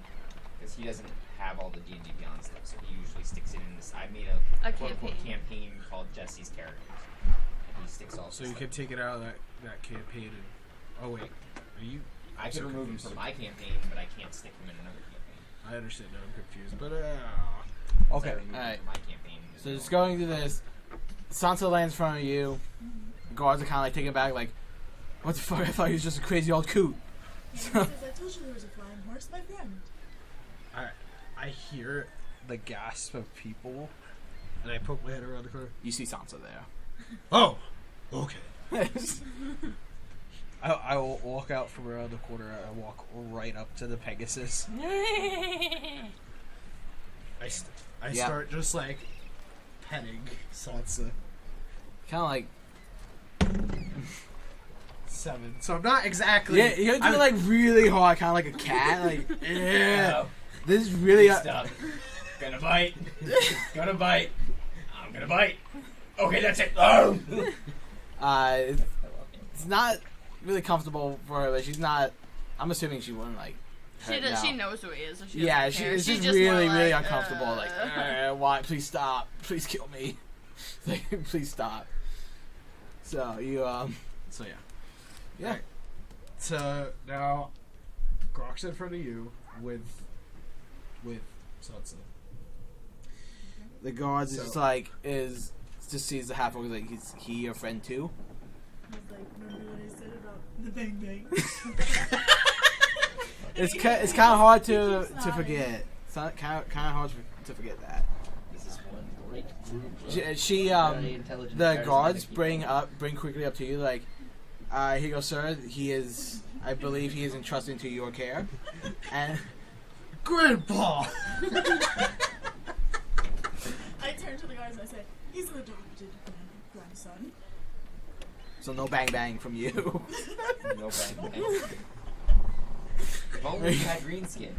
Because he doesn't have all the D&D Beyond stuff, so he usually sticks it in this. I made a quote-unquote campaign called Jesse's Characters. And he sticks all So this you stuff. could take it out of that campaign and... Oh, wait. Are you... I I'm could so remove him confused. from my campaign, but I can't stick him in another campaign. I understand now. I'm confused. But, Okay, I removed him alright. from my campaign. So just going through this, Sansa lands in front of you. Guards are kind of like taken back, like, what the fuck? I thought he was just a crazy old coot. He says, I told you there was a flying horse, my friend. I hear the gasp of people, and I poke my head around the corner. You see Sansa there. Oh! Okay. I will walk out from around the corner. I walk right up to the Pegasus. I Yep. start just like petting Sansa. Kind of like, 7. So I'm not exactly. yeah, you're doing like really hard, kind of like a cat. Like, yeah. No, This is really. stop. Gonna bite. Gonna bite. I'm gonna bite. Okay, that's it. Oh! It's not really comfortable for her, but she's not. I'm assuming she wouldn't like. hurt now. She knows who he is. So she Yeah, doesn't care. it's She's just more really, really like, uncomfortable. Like, why? Please stop. Please kill me. Like, please stop. So you So yeah. yeah. Alright. So now, Grokk's in front of you with Sansa. The guards So- is just like just sees the half orc like is he your friend too? He's like, remember what I said about the bang bang? It's kind of hard to Keeps nodding. forget. It's kind of hard to forget that. This is one great group. She Very intelligent, the guards charismatic bring quickly up to you like, here you go, sir. He is, I believe, he is entrusted to your care, and Grandpa. I turn to the guys and I say, he's an adopted grandson. so no bang bang from you. No bang. If only you had green skin.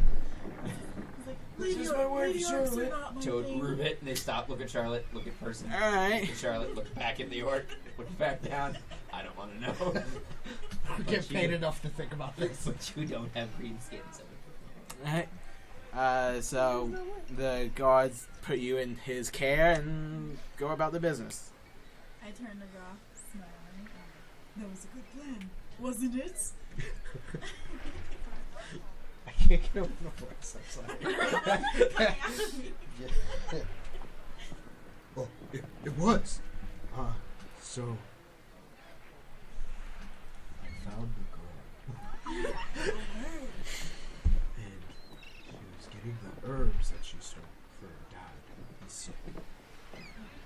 He's like, This Lady is my wife, Lady Orcs are Charlotte. not my Toad thing." Rubit, and they stop, look at Charlotte, look at person. All right. Look at Charlotte, look back at the orc, look back down. I don't want to know. I get paid enough to think about this. But you don't have green skin, so. Alright. So the guards put you in his care and go about their business. I turn to Grokk, smiling. That was a good plan, wasn't it? I can't get over the voice. I'm sorry. Well, it was. So I found the girl, and she was getting the herbs that she stole for her dad. He's sick.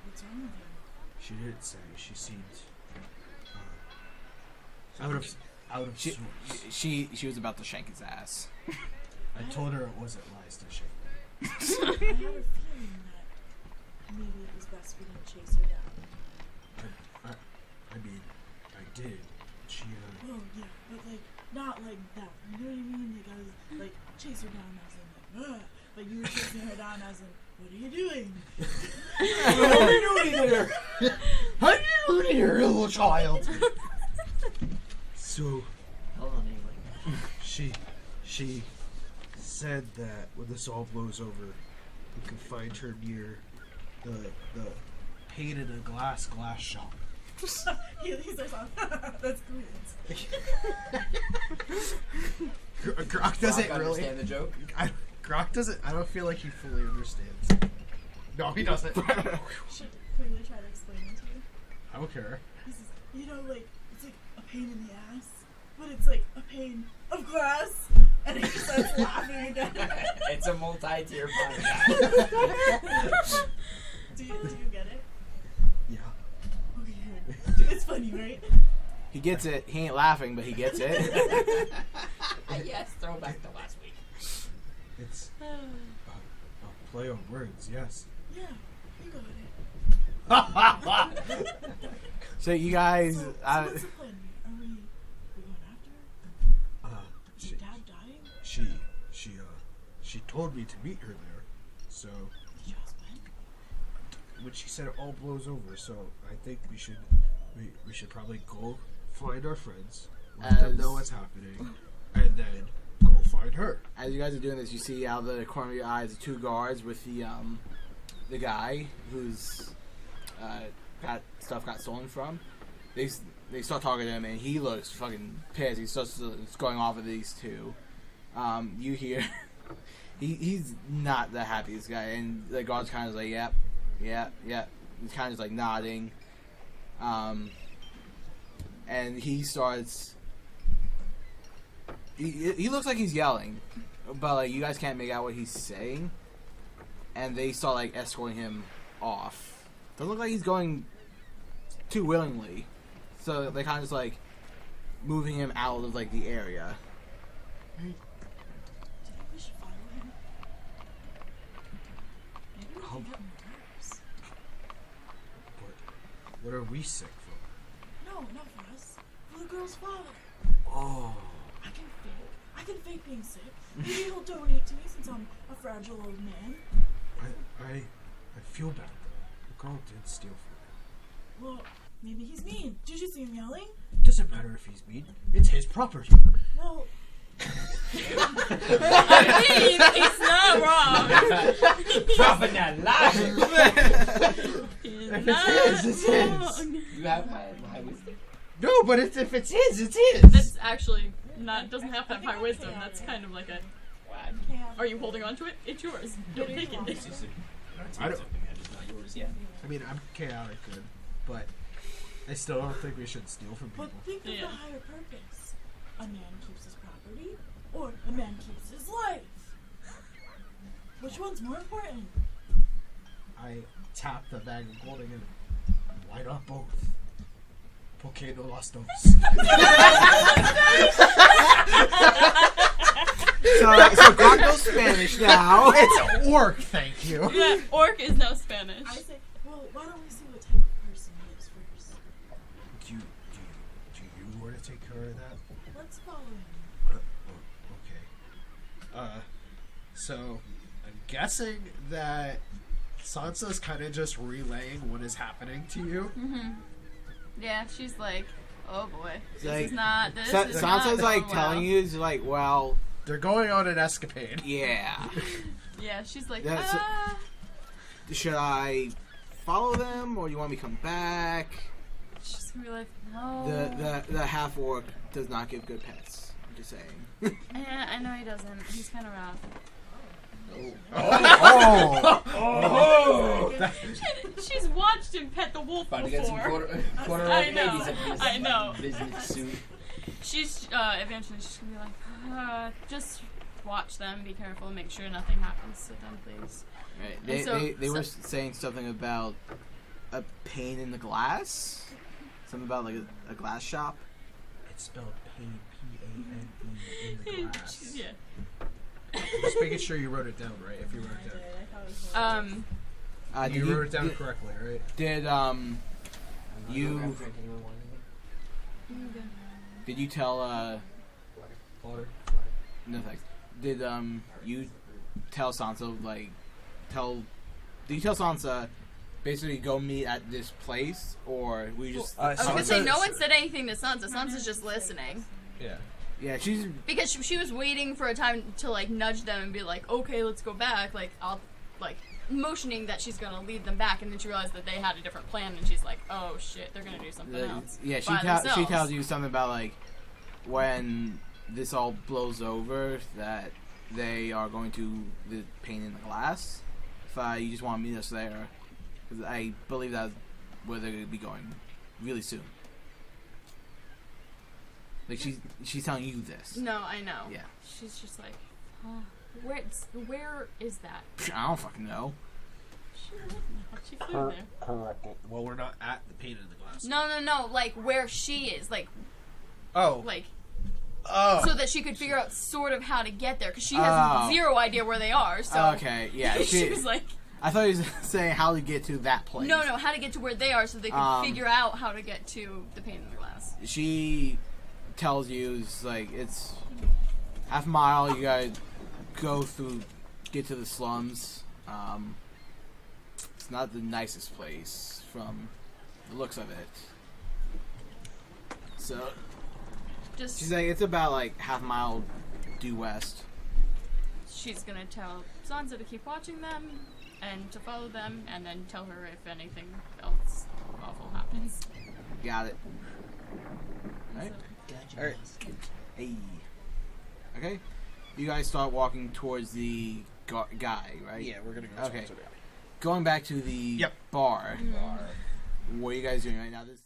What's wrong with him? She didn't say. She seemed out of sorts. She was about to shank his ass. I told her it wasn't wise to shake. I had a feeling that maybe it was best we didn't chase her down. I mean, I did. She Oh yeah, but like not like that. You know what I mean? Like I was like chase her down as in like, like you were chasing her down as in, what are you doing? What are you doing here? How are you doing here, little child? So Hold on, anyway. she said that when this all blows over, we can find her near the painted a glass shop. He starts off. That's great. Grokk doesn't Grokk really. understand the joke. Grokk doesn't. I don't feel like he fully understands. No, he doesn't. Should Quigley try to explain it to you? I don't care. He says, you know, like it's like a pain in the ass, but it's like a pain of glass. And he starts laughing again. It's a multi-tier podcast. Do you get it? Yeah. Okay, good. It's funny, right? He gets it. He ain't laughing, but he gets it. Yes, throw back to last week. It's a play on words. Yes. Yeah, you got it. So you guys, So what's the plan? Are we going after her? Is your dad dying? She told me to meet her there. So Did you ask when? when she said it all blows over, so I think we should probably go find our friends, let them know what's happening, and then go find her. as you guys are doing this, you see out of the corner of your eyes the two guards with the guy whose got stolen from. They start talking to him, and he looks fucking pissed. He starts going off of these two. You hear he's not the happiest guy, and the guard's kind of like, yep. He's kind of just like nodding. And he starts. He looks like he's yelling, but like you guys can't make out what he's saying. And they start like escorting him off. Doesn't look like he's going too willingly, so they kind of just like moving him out of like the area. Do you think we should follow him? Maybe we can get more nerves. But what are we sick for? No, not for us. For the girl's father. Oh, I can fake being sick. Maybe he'll donate to me since I'm a fragile old man. I feel bad though. The girl did steal from me. Well, maybe he's mean. Did you see him yelling? Doesn't matter if he's mean. It's his property. Well, I mean, he's not wrong. Dropping that logic. He's If not it's wrong. You have my wisdom. No, but if it's his, it's his. That's actually not, doesn't have to have high wisdom. That's kind of like a, can't. are you holding on to it? It's yours. Don't take it. I don't. Not yours, yeah. I mean, I'm chaotic good, but I still don't think we should steal from people. But think of Yeah. the higher purpose. A man keeps his property, or a man keeps his life. Which one's more important? I tap the bag of gold and why not both? Porque no las dos. So Grokk knows Spanish now. It's orc, thank you. Yeah, orc is no Spanish. I say, well, why don't we see what type of person he is first? Do you want to take care of that? Let's follow him. Okay. So I'm guessing that Sansa's kind of just relaying what is happening to you. Mm-hmm. Yeah, she's like, oh boy, this Like, is not. This is Sansa's not like going telling well. you, is like, well, They're going on an escapade. yeah. Yeah, she's like, That's- Should I follow them, or do you want me to come back? She's gonna be like, no. The half orc does not give good pets. I'm just saying. Yeah, I know he doesn't. He's kind of rough. She's watched him pet the wolf About to get some before. corner I old know, ladies up in this I know. business suit. She's eventually she's gonna be like, just watch them, be careful, make sure nothing happens to them, please. Right. And They, so- they were saying something about a pane in the glass. Something about like a glass shop. It's spelled pain, P-A-N-E, in the glass. Yeah. Just making sure you wrote it down right. If you wrote it down, Did you wrote it down correctly, right? Did you did you tell Water. no thanks. Did you tell Sansa like did you tell Sansa basically go meet at this place, or we just I was gonna say no one said anything to Sansa. Sansa's just listening. Yeah. yeah, she's Because she was waiting for a time to like nudge them and be like, okay, let's go back. Like I'll like motioning that she's gonna lead them back, and then she realized that they had a different plan, and she's like, oh shit, they're gonna do something else. yeah, she by she themselves. tells you something about like when this all blows over that they are going to the pane in the glass. If you just want to meet us there, because I believe that's where they're going to be going really soon. Like she's telling you this. No, I know. Yeah. She's just like, where is that? I don't fucking know. She flew there. Well, we're not at the pain in the glass. No. Like where she is, like Oh. so that she could figure out sort of how to get there, because she has Oh. zero idea where they are. So Okay, yeah. she was like, I thought he was saying how to get to that place. No, how to get to where they are so they can figure out how to get to the pane in the glass. She tells you it's like it's half a mile. You gotta go through, get to the slums. It's not the nicest place from the looks of it. So Just she's like, it's about like half a mile due west. she's gonna tell Sansa to keep watching them and to follow them, and then tell her if anything else awful happens. Got it. Alright. Gotcha. Alright. Hey. Okay. You guys start walking towards the guy, right? Yeah, we're gonna go. Okay. sponsor that. Going back to the Yep. bar. Mm. What are you guys doing right now? This